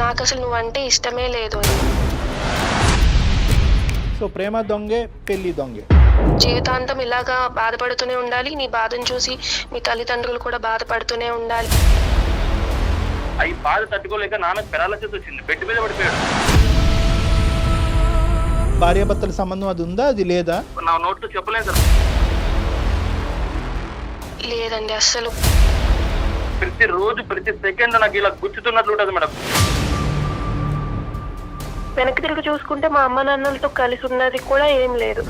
నాకు అసలు నువ్వంటే ఇష్టమే లేదు. సో ప్రేమ దొంగే, పెళ్లి దొంగే. జీవితాంతం ఇలాగా బాధపడుతూనే ఉండాలి. నీ బాధను చూసి మీ తల్లిదండ్రులు కూడా బాధపడుతూనే ఉండాలి. అవి బాధ తట్టుకోలేక నాన్నకు పెరాలసిస్ వచ్చింది, బెడ్ మీద పడిపోయాడు. భార్యాభర్తల సంబంధం అది ఉందా, అది లేదా? నా నోట్లో చెప్పలేదు సార్. లేదండి అస్సలు. ప్రతి రోజు ప్రతి సెకండ్ నాకు ఇలా గుచ్చుతున్నట్లు ఉంటుంది మేడం. వెనక్కి తిరిగి చూసుకుంటే మా అమ్మ నాన్నలతో కలిసి ఉన్నది కూడా ఏం లేదు.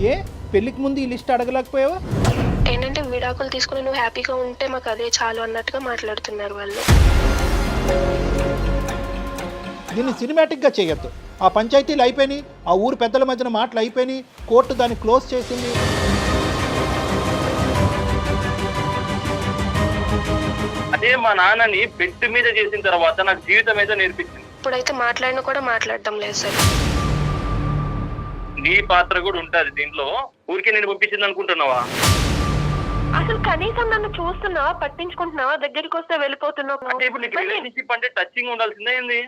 ఏ పెళ్లికి ముందు ఈ లిస్ట్ అడగలేకపోయావా? ఏంటంటే విడాకులు తీసుకుని నువ్వు హ్యాపీగా ఉంటే మాకు అదే చాలు అన్నట్టుగా మాట్లాడుతున్నారు వాళ్ళు. దీన్ని సినిమాటిక్గా చేయొద్దు. ఆ పంచాయతీలు అయిపోయినాయి, ఆ ఊరు పెద్దల మధ్యన మాటలు అయిపోయినాయి, కోర్టు దాన్ని క్లోజ్ చేసింది. అదే మా నాన్నని బెడ్ మీద చేసిన తర్వాత నాకు జీవితం అయితే నేర్పించింది. ఇప్పుడైతే మాట్లాడినా కూడా మాట్లాడటం లేదు సార్. నీ పాత్ర కూడా ఉంటది దీంట్లో. ఊరికే నేను పంపించింది అనుకుంటున్నావా? అసలు కనీసం నన్ను చూస్తున్నావా, పట్టించుకుంటున్నావా, దగ్గరికి వస్తే వెళ్ళిపోతున్నావు. అంటే ఇప్పుడు నీకు రిలేషన్షిప్ అంటే టచింగ్ ఉండాల్సిందే ఏంది?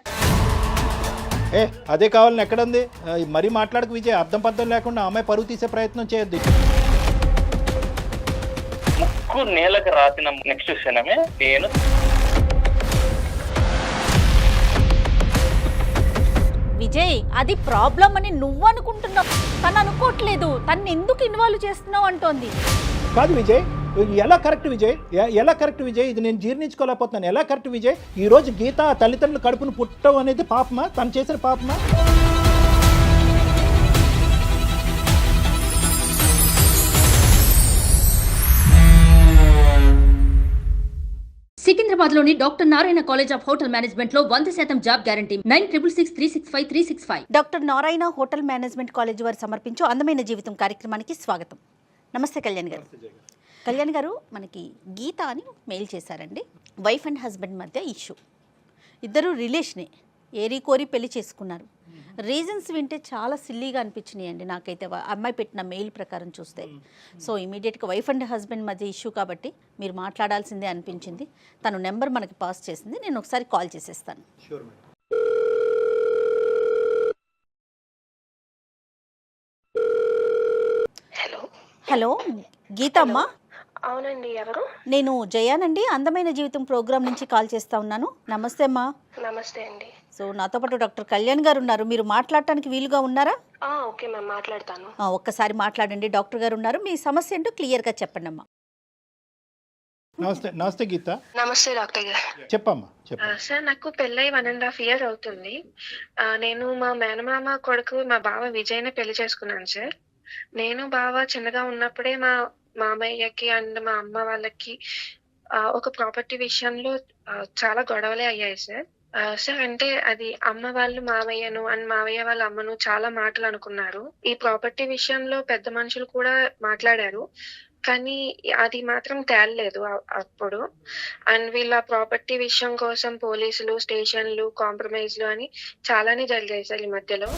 ఏ అదే కావాలని ఎక్కడుంది? మరీ మాట్లాడకు విజయ్, అర్థం పర్థం లేకుండా అమ్మాయి పరువు తీసే ప్రయత్నం చేయొద్దు. ముక్కు నేలకు రాసిన నెక్స్ట్ క్షణమే నేను విజయ్ అది ప్రాబ్లం అని నువ్వు అనుకుంటున్నావు, తను అనుకోవట్లేదు. తను ఎందుకు ఇన్వాల్వ్ చేస్తున్నావు అంటోంది. కాదు విజయ్, ఎలా కరెక్ట్ విజయ్? ఎలా కరెక్ట్ విజయ్? ఇది నేను జీర్ణించుకోలేకపోతున్నాను. ఎలా కరెక్ట్ విజయ్? ఈరోజు గీత తల్లిదండ్రులు కడుపును పుట్టడం అనేది పాపమా? తను చేసిన పాపమా? సికింద్రాబాద్లోని doctor Narayana college of hotel మేనేజ్మెంట్లో 100% job guarantee. 966365 doctor Narayana hotel management college వారు సమర్పించు అందమైన జీవితం కార్యక్రమానికి స్వాగతం. నమస్తే కళ్యాణ్ గారు. కళ్యాణ్ గారు, మనకి గీత అని మెయిల్ చేశారండి. వైఫ్ అండ్ హస్బెండ్ మధ్య ఇష్యూ, ఇద్దరు రిలేషనే, ఏరి కోరి పెళ్లి చేసుకున్నారు. రీజన్స్ వింటే చాలా సిల్లీగా అనిపించినాయి అండి నాకైతే అమ్మాయి పెట్టిన మెయిల్ ప్రకారం చూస్తే. సో ఇమీడియట్గా వైఫ్ అండ్ హస్బెండ్ మధ్య ఇష్యూ కాబట్టి మీరు మాట్లాడాల్సిందే అనిపించింది. తను నెంబర్ మనకి పాస్ చేసింది, నేను ఒకసారి కాల్ చేసేస్తాను. హలో హలో గీత అమ్మా? అవునండి, ఎవరు? నేను జయానండి, అందమైన జీవితం ప్రోగ్రామ్ నుంచి కాల్ చేస్తా ఉన్నాను. నమస్తే అమ్మా. నమస్తే అండి. సో నాతో పాటు డాక్టర్ కళ్యాణ్ గారు ఉన్నారు, మీరు మాట్లాడటానికి వీలుగా ఉన్నారా? ఓకే మ్యామ్, మాట్లాడతాను. ఒక్కసారి మాట్లాడండి. డాక్టర్ గారు ఉన్నారు, మీ సమస్య ఏంటో క్లియర్గా చెప్పండి అమ్మా. నమస్తే. నమస్తే గీత. నమస్తే డాక్టర్ గారు. చెప్పమ్మా, చెప్ప. సార్, నాకు పెళ్ళై 1.5 years అవుతుంది. నేను మా మేనమామ కొడుకు మా బావ విజయ్ని పెళ్లి చేసుకున్నాను సార్. నేను బావ చిన్నగా ఉన్నప్పుడే మా మామయ్యకి అండ్ మా అమ్మ వాళ్ళకి ఒక ప్రాపర్టీ విషయంలో చాలా గొడవలే అయ్యాయి సార్. సార్, అంటే అది అమ్మ వాళ్ళు మామయ్యను అండ్ మామయ్య వాళ్ళ అమ్మను చాలా మాటలు అనుకున్నారు. ఈ ప్రాపర్టీ విషయంలో పెద్ద మనుషులు కూడా మాట్లాడారు, కానీ అది మాత్రం తేలలేదు అప్పుడు. అండ్ వీళ్ళ ప్రాపర్టీ విషయం కోసం పోలీసులు, స్టేషన్లు, కాంప్రమైజ్లు అని చాలానే జరిగాయి సార్ ఈ మధ్యలో.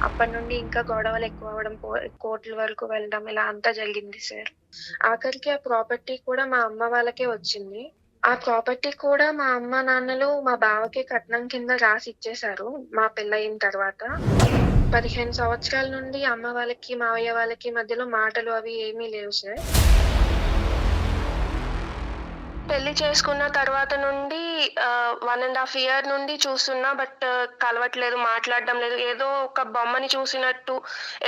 అప్పటి నుండి ఇంకా గొడవలు ఎక్కువ అవ్వడం, కోర్టుల వరకు వెళ్ళడం, ఇలా అంతా జరిగింది సార్. ఆఖరికి ఆ ప్రాపర్టీ కూడా మా అమ్మ వాళ్ళకే వచ్చింది. ఆ ప్రాపర్టీ కూడా మా అమ్మ నాన్నలు మా బావకి కట్నం కింద రాసి ఇచ్చేశారు మా పెళ్ళయిన తర్వాత. 15 సంవత్సరాల నుండి అమ్మ వాళ్ళకి మావయ్య వాళ్ళకి మధ్యలో మాటలు అవి ఏమీ లేవు సార్. పెళ్లి చేసుకున్న తర్వాత నుండి 1.5 years నుండి చూస్తున్నా, బట్ కలవట్లేదు, మాట్లాడడం లేదు. ఏదో ఒక బొమ్మని చూసినట్టు,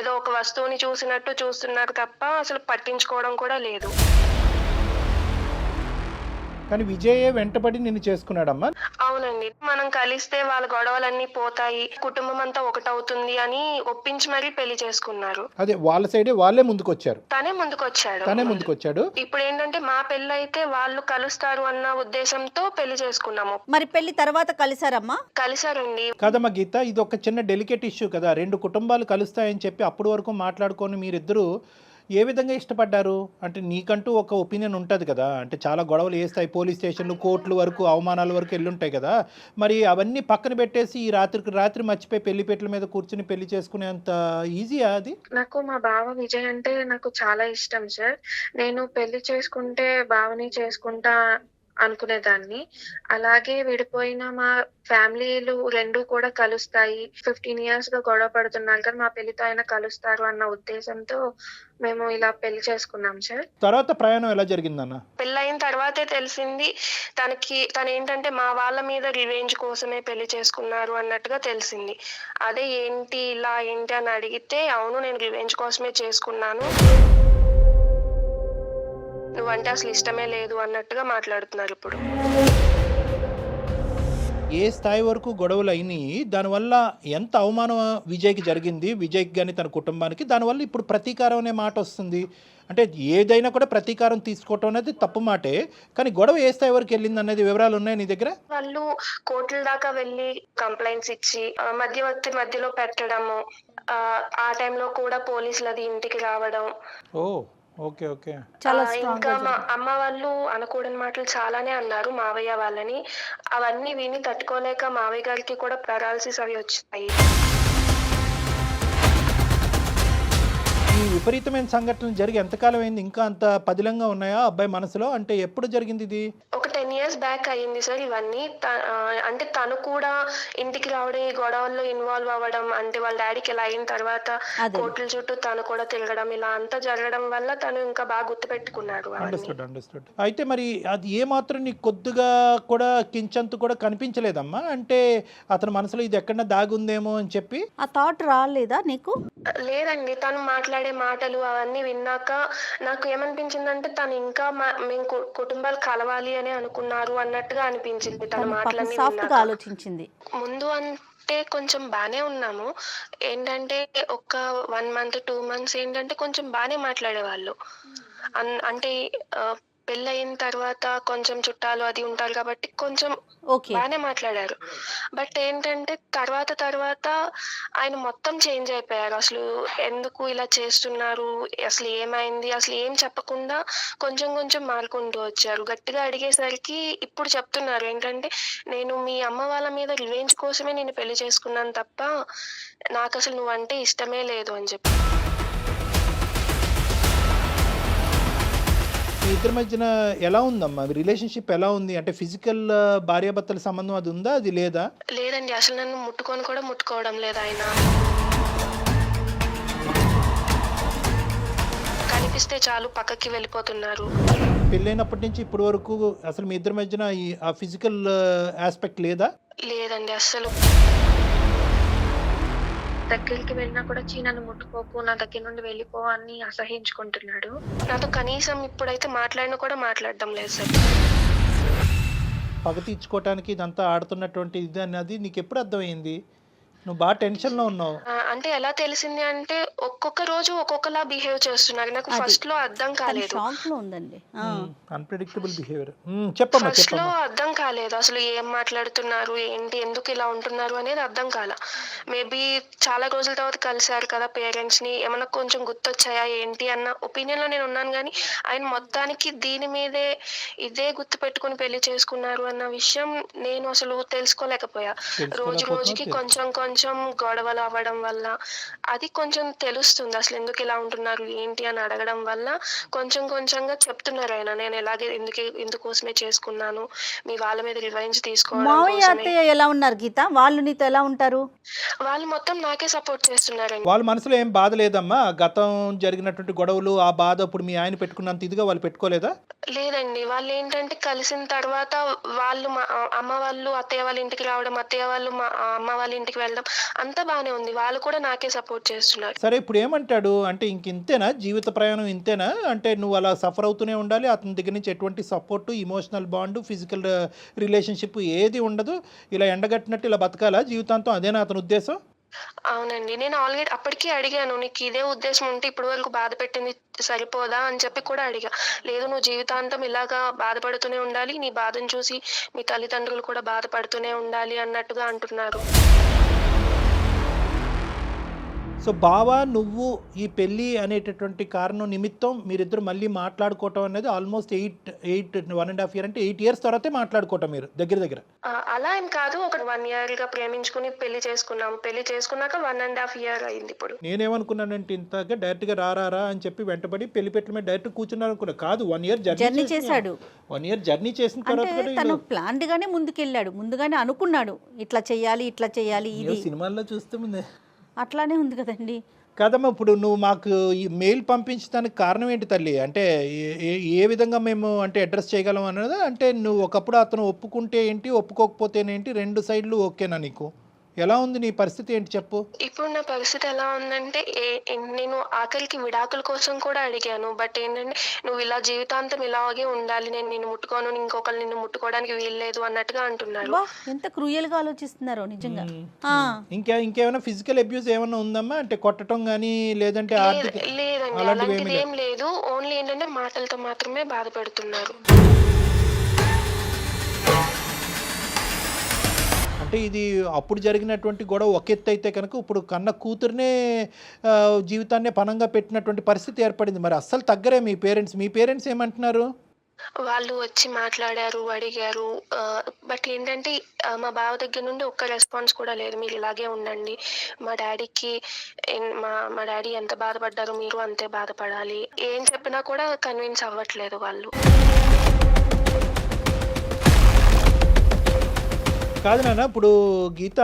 ఏదో ఒక వస్తువుని చూసినట్టు చూస్తున్నారు తప్ప అసలు పట్టించుకోవడం కూడా లేదు. కానీ విజయే వెంటబడి నిన్ను చేసుకున్నాడమ్మా. అవునండి, మనం కలిస్తే వాళ్ళ గొడవలన్నీ పోతాయి, కుటుంబం అంతా ఒకటవుతుంది అని ఒప్పించి మరీ పెళ్లి చేసుకున్నారు. అదే వాళ్ళ సైడే వాళ్ళే ముందుకొచ్చారు. తనే ముందుకొచ్చాడు. ఇప్పుడు ఏంటంటే మా పెళ్లి అయితే వాళ్ళు కలుస్తారు అన్న ఉద్దేశంతో పెళ్లి చేసుకున్నాము. మరి పెళ్లి తర్వాత కలిసారమ్మా? కలిసారండి. కాదమ్మా గీత, ఇది ఒక చిన్న డెలికేట్ ఇష్యూ కదా. 2 కుటుంబాలు కలుస్తాయని చెప్పి అప్పటి వరకు మాట్లాడుకొని మీరిద్దరూ ఏ విధంగా ఇష్టపడ్డారు? అంటే నీకంటూ ఒక ఒపీనియన్ ఉంటుంది కదా, అంటే చాలా గొడవలు వేస్తాయి, పోలీస్ స్టేషన్లు, కోర్టుల వరకు, అవమానాల వరకు వెళ్ళుంటాయి కదా. మరి అవన్నీ పక్కన పెట్టేసి ఈ రాత్రి మర్చిపోయి పెళ్లిపేటల మీద కూర్చుని పెళ్లి చేసుకునేంత ఈజీయా అది? నాకు మా బావ విజయ్ అంటే నాకు చాలా ఇష్టం సార్. నేను పెళ్లి చేసుకుంటే బావని చేసుకుంటా అనుకునేదాన్ని. అలాగే విడిపోయిన మా ఫ్యామిలీలు 2 కూడా కలుస్తాయి. 15 ఇయర్స్‌గా గొడవ పడుతున్నారు కదా! మా పెళ్లితో అయినా కలుస్తారు అన్న ఉద్దేశంతో మేము ఇలా పెళ్లి చేసుకున్నాం సార్. తర్వాత ప్రయాణం ఎలా జరిగిందన్న? పెళ్ళయిన తర్వాతే తెలిసింది తనేంటంటే మా వాళ్ళ మీద రివెంజ్ కోసమే పెళ్లి చేసుకున్నారు అన్నట్టుగా తెలిసింది. అదే ఏంటి ఇలా ఏంటి అని అడిగితే, అవును నేను రివెంజ్ కోసమే చేసుకున్నాను. నువ్వంటే అసలు ఇష్టమే లేదు అన్నట్టుగా మాట్లాడుతున్నారు ఇప్పుడు. ఏ స్థాయి వరకు గొడవలు అయినాయి, దానివల్ల ఎంత అవమానం విజయ్కి జరిగింది, విజయ్కి కానీ తన కుటుంబానికి, దానివల్ల ఇప్పుడు ప్రతీకారం అనే మాట వస్తుంది. అంటే ఏదైనా కూడా ప్రతీకారం తీసుకోవటం అనేది తప్పు మాటే, కానీ గొడవ ఏ స్థాయి వరకు వెళ్ళింది అనేది వివరాలు ఉన్నాయి నీ దగ్గర? వాళ్ళు కోర్టుల దాకా వెళ్ళి కంప్లైంట్స్ ఇచ్చి మధ్యవర్తి మధ్యలో పెట్టడము, ఆ టైంలో కూడా పోలీసులది ఇంటికి రావడం. ఓ ఓకే ఓకే. చాలా ఇంకా మా అమ్మ వాళ్ళు అనకూడని మాటలు చాలానే అన్నారు మావయ్య వాళ్ళని. అవన్నీ విని తట్టుకోలేక మావయ్య గారికి కూడా పెరాలసిస్ అవి వచ్చాయి. ఈ విపరీతమైన సంఘటనలు జరిగి ఎంతకాలం అయింది? ఇంకా అంత పదిలంగా ఉన్నాయా అబ్బాయి మనసులో? అంటే ఎప్పుడు జరిగింది ఇది? ఒక 10 years బ్యాక్ అయ్యింది సార్ ఇవన్నీ. అంటే తను కూడా ఇంటికి రావడం, ఈ గొడవల్లో ఇన్వాల్వ్ అవ్వడం, అంటే వాళ్ళ డాడీకి ఇలా అయిన తర్వాత కోర్టుల చుట్టూ తను కూడా తిరగడం, ఇలా అంతా జరగడం వల్ల తను ఇంకా బాగా గుర్తుపెట్టుకున్నారు. అండర్స్టూడ్. అయితే మరి అది ఏ మాత్రం నీకు కొద్దిగా కూడా కించంతు కూడా కనిపించలేదమ్మా? అంటే అతని మనసులో ఇది ఎక్కడన్నా దాగుందేమో అని చెప్పి ఆ థాట్ రాలేదా నీకు? లేదండి, తను మాట్లాడే మాటలు అవన్నీ విన్నాక నాకు ఏమనిపించిందంటే తను ఇంకా మేము కుటుంబాలు కలవాలి అని అనుకున్నారు అన్నట్టుగా అనిపించింది తన మాటలన్నీ సాఫ్ట్గా ఆలోచించింది. ముందు అంటే కొంచెం బానే ఉన్నాము. ఏంటంటే ఒక 1 month 2 months ఏంటంటే కొంచెం బానే మాట్లాడేవాళ్ళు. అంటే పెళ్ళయిన తర్వాత కొంచెం చుట్టాలు అది ఉంటారు కాబట్టి కొంచెం బానే మాట్లాడారు. బట్ ఏంటంటే తర్వాత ఆయన మొత్తం చేంజ్ అయిపోయారు. అసలు ఎందుకు ఇలా చేస్తున్నారు, అసలు ఏమైంది, అసలు ఏం చెప్పకుండా కొంచెం మారుకుంటూ వచ్చారు. గట్టిగా అడిగేసరికి ఇప్పుడు చెప్తున్నారు ఏంటంటే, నేను మీ అమ్మ వాళ్ళ మీద రివెంజ్ కోసమే నేను పెళ్లి చేసుకున్నాను తప్ప నాకు అసలు నువ్వంటే ఇష్టమే లేదు అని చెప్పి. మీ ఇద్దరి మధ్యన ఎలా ఉందమ్మా రిలేషన్షిప్? ఎలా ఉంది అంటే ఫిజికల్ భార్యాభర్తల సంబంధం అది ఉందా, అది లేదా? లేదండి, అసలు నన్ను ముట్టుకోవడం లేదు ఆయన. కనిపిస్తే చాలు పక్కకి వెళ్ళిపోతున్నారు. పెళ్ళైనప్పటి నుంచి ఇప్పటి వరకు అసలు మీ ఇద్దరి మధ్యన ఆ ఫిజికల్ ఆస్పెక్ట్ లేదా? లేదండి, అస్సలు. దగ్గరికి వెళ్ళినా కూడా నన్ను ముట్టుకోకు, నా దగ్గర నుండి వెళ్ళిపో అని అసహించుకుంటున్నాడు. నాతో కనీసం ఇప్పుడైతే మాట్లాడినా కూడా మాట్లాడడం లేదు సార్. పగ తీర్చుకోవటానికి ఇదంతా ఆడుతున్నటువంటి ఇది అన్నది నీకు ఎప్పుడు అర్థమైంది? నువ్వు బాగా టెన్షన్ లో ఉన్నావు. అంటే ఎలా తెలిసింది అంటే ఒక్కొక్క రోజు ఒక్కొక్కలా బిహేవ్ చేస్తున్నారు. నాకు ఫస్ట్ లో అర్థం కాలేదు. Unpredictable behaviour. చెప్పమ్మా. ఫస్ట్ లో అర్థం కాలేదు అసలు ఏం మాట్లాడుతున్నారు, ఏంటి, ఎందుకు ఇలా ఉంటున్నారు అనేది అర్థం కాల. మేబీ చాలా రోజుల తర్వాత కలిసారు కదా పేరెంట్స్ ని, ఏమన్నా కొంచెం గుర్తొచ్చాయా ఏంటి అన్న ఒపీనియన్ లో నేను ఉన్నాను. కానీ ఆయన మొత్తానికి దీని మీదే ఇదే గుర్తు పెట్టుకుని పెళ్లి చేసుకున్నారు అన్న విషయం నేను అసలు తెలుసుకోలేకపోయా. రోజుకి కొంచెం గొడవలు అవ్వడం వల్ల అది కొంచెం తెలుస్తుంది అసలు ఎందుకు ఇలా ఉంటున్నారు ఏంటి అని అడగడం వల్ల కొంచెంగా చెప్తున్నారు ఆయన, నేను ఎలాగే ఎందుకోసమే చేసుకున్నాను, మీ వాళ్ళ మీద రివెంజ్ తీసుకోవడం. మావయ్య అత్తయ్య ఎలా ఉన్నారు గీత? వాళ్ళు నీతో ఎలా ఉంటారు? వాళ్ళు మొత్తం నాకే సపోర్ట్ చేస్తున్నారండి. వాళ్ళ మనసులో ఏం బాధ లేదమ్మా? గతం జరిగినటువంటి గొడవలు ఆ బాధ ఇప్పుడు మీ ఆయన పెట్టుకున్నంత ఇదిగా వాళ్ళు పెట్టుకోలేదా? లేదండి, వాళ్ళు ఏంటంటే కలిసిన తర్వాత వాళ్ళు మా అమ్మ వాళ్ళు అత్తయ్య వాళ్ళ ఇంటికి రావడం, అత్తయ్య వాళ్ళు మా అమ్మ వాళ్ళ ఇంటికి వెళ్ళడం అంతా బానే ఉంది. వాళ్ళు కూడా నాకే సపోర్ట్ చేస్తున్నారు. సరే, ఇప్పుడు ఏమంటాడు అంటే ఇంతేనా జీవిత ప్రయాణం, ఇంతేనా అంటే నువ్వు అలా సఫర్ అవుతూనే ఉండాలి, అతని దగ్గర నుంచి ఎటువంటి support, emotional bond, physical relationship ఏది ఉండదు, ఇలా ఎండగట్టినట్టు ఇలా బతకాలా జీవితాంతం? అదేనా అతని ఉద్దేశం? అవునండి, నేను ఆల్రెడీ అప్పటికీ అడిగాను, నీకు ఇదే ఉద్దేశం ఉంటే ఇప్పటి వరకు బాధ పెట్టింది సరిపోదా అని చెప్పి కూడా అడిగా. లేదు, నువ్వు జీవితాంతం ఇలాగా బాధపడుతూనే ఉండాలి, నీ బాధను చూసి మీ తల్లిదండ్రులు కూడా బాధపడుతూనే ఉండాలి అన్నట్టుగా అంటున్నారు. సో బావా నువ్వు ఈ పెళ్ళి అనేటటువంటి కారణం నిమిత్తం మీరిద్దరు మళ్ళీ మాట్లాడుకోవటం అనేది ఆల్మోస్ట్ 1.5 year అంటే 8 years తర్వాతే మాట్లాడుకోవటం మీరు దగ్గర అలా ఏం కాదు, ఒక 1 year గా ప్రేమించుకుని పెళ్లి చేసుకున్నాము. పెళ్లి చేసుకున్నాక 1.5 year అయింది ఇప్పుడు. నేనేమనుకున్నానంటే ఇంతగా డైరెక్ట్గా రారా అని చెప్పి వెంటబడి పెళ్లి పెట్టల మీద డైరెక్ట్ కూర్చున్నారు అనుకున్నా. కాదు 1 year జర్నీ చేశాడు. 1 year జర్నీ చేసిన తర్వాత అంటే కూడా తను ప్లాన్డ్ గానే ముందుకెళ్ళాడు, ముందుగానే అనుకున్నాడు ఇట్లా చేయాలి ఇది సినిమాల్లో చూస్తే ముందే అట్లానే ఉంది కదండి. కదమ్మా ఇప్పుడు నువ్వు మాకు ఈ మెయిల్ పంపించడానికి కారణం ఏంటి తల్లి? అంటే ఏ విధంగా మేము అంటే అడ్రస్ చేయగలం అన్నది, అంటే నువ్వు ఒకప్పుడు అతను ఒప్పుకుంటే ఏంటి ఒప్పుకోకపోతేనేంటి 2 సైడ్లు ఓకేనా నీకు? ఎలా ఉంది నీ పరిస్థితి ఏంటి చెప్పు? ఇప్పుడు నా పరిస్థితి ఎలా ఉందంటే నేను ఆఖరికి విడాకుల కోసం కూడా అడిగాను. బట్ ఏంటంటే నువ్వు ఇలా జీవితాంతం ఇలాగే ఉండాలి, నేను నిన్ను ముట్టుకోను, ఇంకొకరు నిన్ను ముట్టుకోవడానికి వీల్లేదు అన్నట్టుగా అంటున్నారు. ఎంత క్రూయల్ గా ఆలోచిస్తున్నారో నిజంగా. ఇంకేమైనా ఫిజికల్ అబ్యూస్ ఏమైనా ఉందమ్మా? అంటే కొట్టడం కానీ లేదంటే లేదండి, అలాంటిది ఏం లేదు. ఓన్లీ ఏంటంటే మాటలతో మాత్రమే బాధ పెడుతున్నారు. అంటే ఇది అప్పుడు జరిగినటువంటి గొడవ ఒక ఎత్తు అయితే కనుక ఇప్పుడు కన్న కూతురునే జీవితాన్నే పణంగా పెట్టినటువంటి పరిస్థితి ఏర్పడింది. మరి అస్సలు తగ్గరే మీ పేరెంట్స్ ఏమంటున్నారు? వాళ్ళు వచ్చి మాట్లాడారు, అడిగారు. బట్ ఏంటంటే మా బావ దగ్గర నుండి ఒక్క రెస్పాన్స్ కూడా లేదు. మీరు ఇలాగే ఉండండి, మా డాడీకి మా డాడీ ఎంత బాధపడ్డారో మీరు అంతే బాధపడాలి. ఏం చెప్పినా కూడా కన్విన్స్ అవ్వట్లేదు వాళ్ళు. కాదు నాన్న, ఇప్పుడు గీత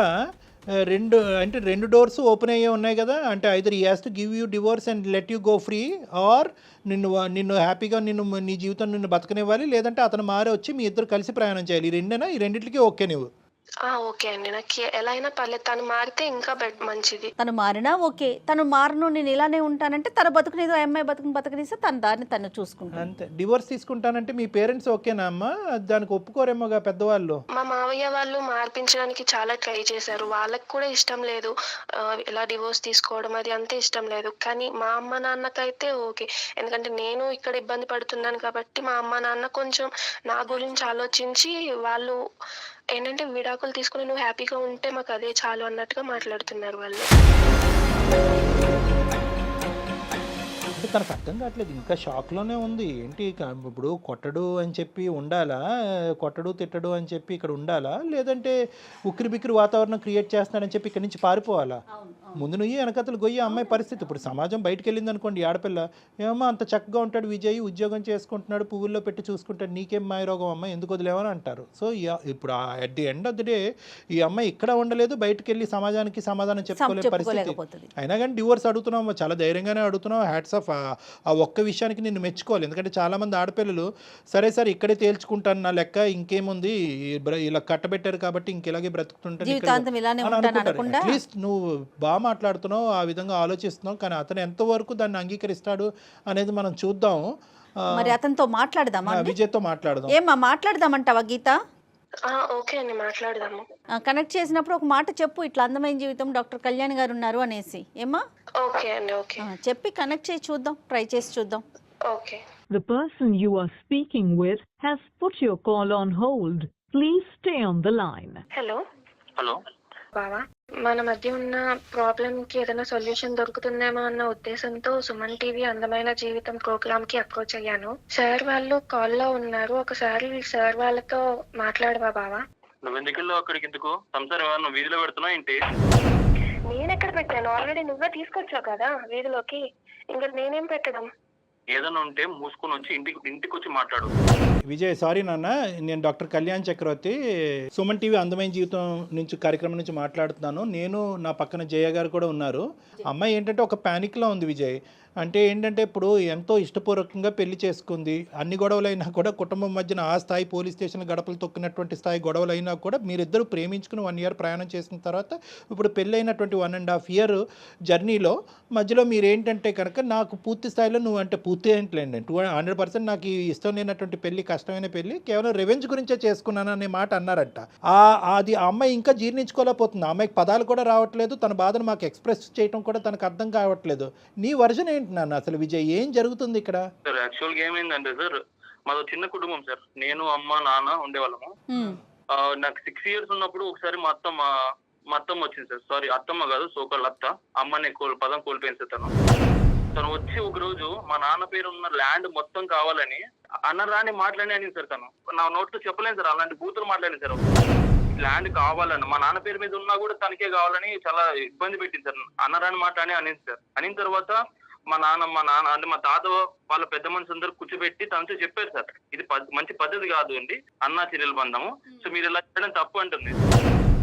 రెండు డోర్స్ ఓపెన్ అయ్యే ఉన్నాయి కదా. అంటే either he has to give you divorce and let you go free, or నిన్ను హ్యాపీగా నీ జీవితం నిన్ను బతకనివ్వాలి, లేదంటే అతను మారే వచ్చి మీ ఇద్దరు కలిసి ప్రయాణం చేయాలి. ఈ రెండేనా? ఈ రెండింటికి ఓకే నువ్వు? ఓకే అండి, నాకు ఎలా అయినా పర్లేదు. తను మారితే ఇంకా మంచిది. తను మారినా ఓకే, తను మారను నేను ఇలానే ఉంటానంటే తన బతుకునేదో అమ్మాయి బతుకునిస్తే తన దాన్ని తను చూసుకుంటాను అంతే. డివోర్స్ తీసుకుంటానంటే మీ పేరెంట్స్ ఓకేనా అమ్మా? దానికి ఒప్పుకోరేమోగా పెద్దవాళ్ళు. మా మావయ్య వాళ్ళు మార్పించడానికి చాలా ట్రై చేశారు, వాళ్ళకి కూడా ఇష్టం లేదు ఇలా డివోర్స్ తీసుకోవడం, అది అంతే ఇష్టం లేదు. కానీ మా అమ్మ నాన్నకైతే ఓకే, ఎందుకంటే నేను ఇక్కడ ఇబ్బంది పడుతున్నాను కాబట్టి మా అమ్మ నాన్న కొంచెం నా గురించి ఆలోచించి వాళ్ళు ఏంటంటే విడాకులు తీసుకుని నువ్వు హ్యాపీగా ఉంటే మాకు అదే చాలు అన్నట్టుగా మాట్లాడుతున్నారు వాళ్ళు. అంటే తనకు అర్థం కావట్లేదు, ఇంకా షాక్లోనే ఉంది. ఏంటి ఇప్పుడు కొట్టడు అని చెప్పి ఉండాలా, కొట్టడు తిట్టడు అని చెప్పి ఇక్కడ ఉండాలా, లేదంటే ఉక్కిరి బిక్కిరి వాతావరణం క్రియేట్ చేస్తున్నాడని చెప్పి ఇక్కడి నుంచి పారిపోవాలా? ముందు నువ్వు వెనకతలు గొయ్యి అమ్మాయి పరిస్థితి. ఇప్పుడు సమాజం బయటకు వెళ్ళింది అనుకోండి, ఆడపిల్ల ఏమో అంత చక్కగా ఉంటాడు విజయ్, ఉద్యోగం చేసుకుంటున్నాడు, పువ్వుల్లో పెట్టి చూసుకుంటాడు, నీకేం మాయరోగం అమ్మాయి ఎందుకు వదిలేవని అంటారు. సో ఇప్పుడు at the end of the day ఈ అమ్మాయి ఇక్కడ ఉండలేదు, బయటకు వెళ్ళి సమాజానికి సమాధానం చెప్పుకోలేని పరిస్థితి. అయినా కానీ డివోర్స్ అడుగుతున్నావు, చాలా ధైర్యంగానే అడుగుతున్నావు. Hats off. ఆ ఒక్క విషయానికి నిన్ను మెచ్చుకోవాలి. ఎందుకంటే చాలామంది ఆడపిల్లలు సరే ఇక్కడే తేల్చుకుంటాను నా లెక్క, ఇంకేముంది ఇలా కట్టబెట్టారు కాబట్టి ఇంకెలాగే బ్రతుకుతుంటాను, అట్లీస్ట్ నువ్వు బాగా మాట్లాడుతున్నావు, ఆ విధంగా ఆలోచిస్తున్నావు. కానీ అతను ఎంతవరకు దాన్ని అంగీకరిస్తాడు అనేది మనం చూద్దాం. మరి అతనితో మాట్లాడదామా? విజయ్తో మాట్లాడదాం. ఏమా మాట్లాడదామంటావా గీత? ఓకే అండి, మాట్లాడదాము. కనెక్ట్ చేసినప్పుడు ఒక మాట చెప్పు, ఇట్లా అందమైన జీవితం డాక్టర్ కళ్యాణ్ గారు ఉన్నారు అనేసి. ఏమా? ఓకే అండి, ఓకే చెప్పి కనెక్ట్ చేసి చూద్దాం, ట్రై చేసి చూద్దాం. Okay. The person you are speaking with has put your call on hold. Please stay on the line. Hello hello బావా, మన మధ్య ఉన్న ప్రాబ్లం కి ఏదైనా సొల్యూషన్ దొరుకుతుందేమో అన్న ఉద్దేశంతో సుమన్ టీవీ అందమైన జీవితం ప్రోగ్రామ్ కి అప్రోచ్ అయ్యాను. సార్ వాళ్ళు కాల్ లో ఉన్నారు, ఒకసారి సార్ వాళ్ళతో మాట్లాడవా బావా? నువ్వు ఎందుకు అక్కడికి? ఎందుకు సంసారం నువ్వు వీధిలో పెడుతున్నావు ఏంటి? నేను ఎక్కడ పెట్టాను? ఆల్రెడీ నువ్వే తీసుకొచ్చావు కదా వీధిలోకి, ఇంకా నేనేం పెట్టడం? ఏదైనా ఉంటే మూసుకొని వచ్చి ఇంటికి వచ్చి మాట్లాడు. విజయ్, సారీ నాన్న, నేను డాక్టర్ కళ్యాణ్ చక్రవర్తి, సుమన్ టీవీ అందమైన జీవితం నుంచి కార్యక్రమం నుంచి మాట్లాడుతున్నాను. నేను నా పక్కన జయ గారు కూడా ఉన్నారు. అమ్మాయి ఏంటంటే ఒక ప్యానిక్లో ఉంది విజయ్. అంటే ఏంటంటే ఇప్పుడు ఎంతో ఇష్టపూర్వకంగా పెళ్లి చేసుకుంది, అన్ని గొడవలైనా కూడా కుటుంబం మధ్యన ఆ స్థాయి పోలీస్ స్టేషన్ గడపలు తొక్కినటువంటి స్థాయి గొడవలైనా కూడా మీరిద్దరూ ప్రేమించుకుని 1 year ప్రయాణం చేసిన తర్వాత ఇప్పుడు పెళ్ళైనటువంటి 1.5 year జర్నీలో మధ్యలో మీరు ఏంటంటే కనుక నాకు పూర్తి స్థాయిలో నువ్వు అంటే పూర్తి ఏంటలేండి 100% నాకు ఇష్టం లేనటువంటి పెళ్లి, కష్టమైన పెళ్లి, కేవలం రివెంజ్ గురించే చేసుకున్నాను అనే మాట అన్నారంట. అది ఆ అమ్మాయి ఇంకా జీర్ణించుకోలేకపోతుంది. ఆ అమ్మాయికి పదాలు కూడా రావట్లేదు, తన బాధను మాకు ఎక్స్ప్రెస్ చేయడం కూడా తనకు అర్థం కావట్లేదు. నీ వర్జన్ ఏంటన్నా అసలు విజయ్, ఏం జరుగుతుంది ఇక్కడ? సార్ యాక్చువల్గా ఏమైందంటే సార్, మాది చిన్న కుటుంబం సార్. నేను అమ్మ నాన్న ఉండేవాళ్ళము. నాకు 6 years ఉన్నప్పుడు ఒకసారి మా మా అత్తమ్మ వచ్చింది సార్. సారీ, అత్తమ్మ కాదు, సోకాళ్ళ అత్త. అమ్మని పదం కోల్పోయింది సార్. తను వచ్చి ఒక రోజు మా నాన్న పేరు ఉన్న ల్యాండ్ మొత్తం కావాలని అన్నరాని మాట్లాడి అనింది సార్. తను నా నోట్లో చెప్పలేను సార్, అలాంటి బూతులు మాట్లాడింది సార్. ల్యాండ్ కావాలని మా నాన్న పేరు మీద ఉన్నా కూడా తనకే కావాలని చాలా ఇబ్బంది పెట్టింది సార్. అన్నరాని మాట్లాడి అనింది సార్. అనిన తర్వాత మా నాన్న అంటే మా తాత వాళ్ళ పెద్ద మనిషి అందరూ కూర్చోబెట్టి తనతో చెప్పారు సార్, ఇది మంచి పద్ధతి కాదు అండి, అన్నా చెల్లెలు బంధము, సో మీరు ఇలా చేయడం తప్పు అంటుంది.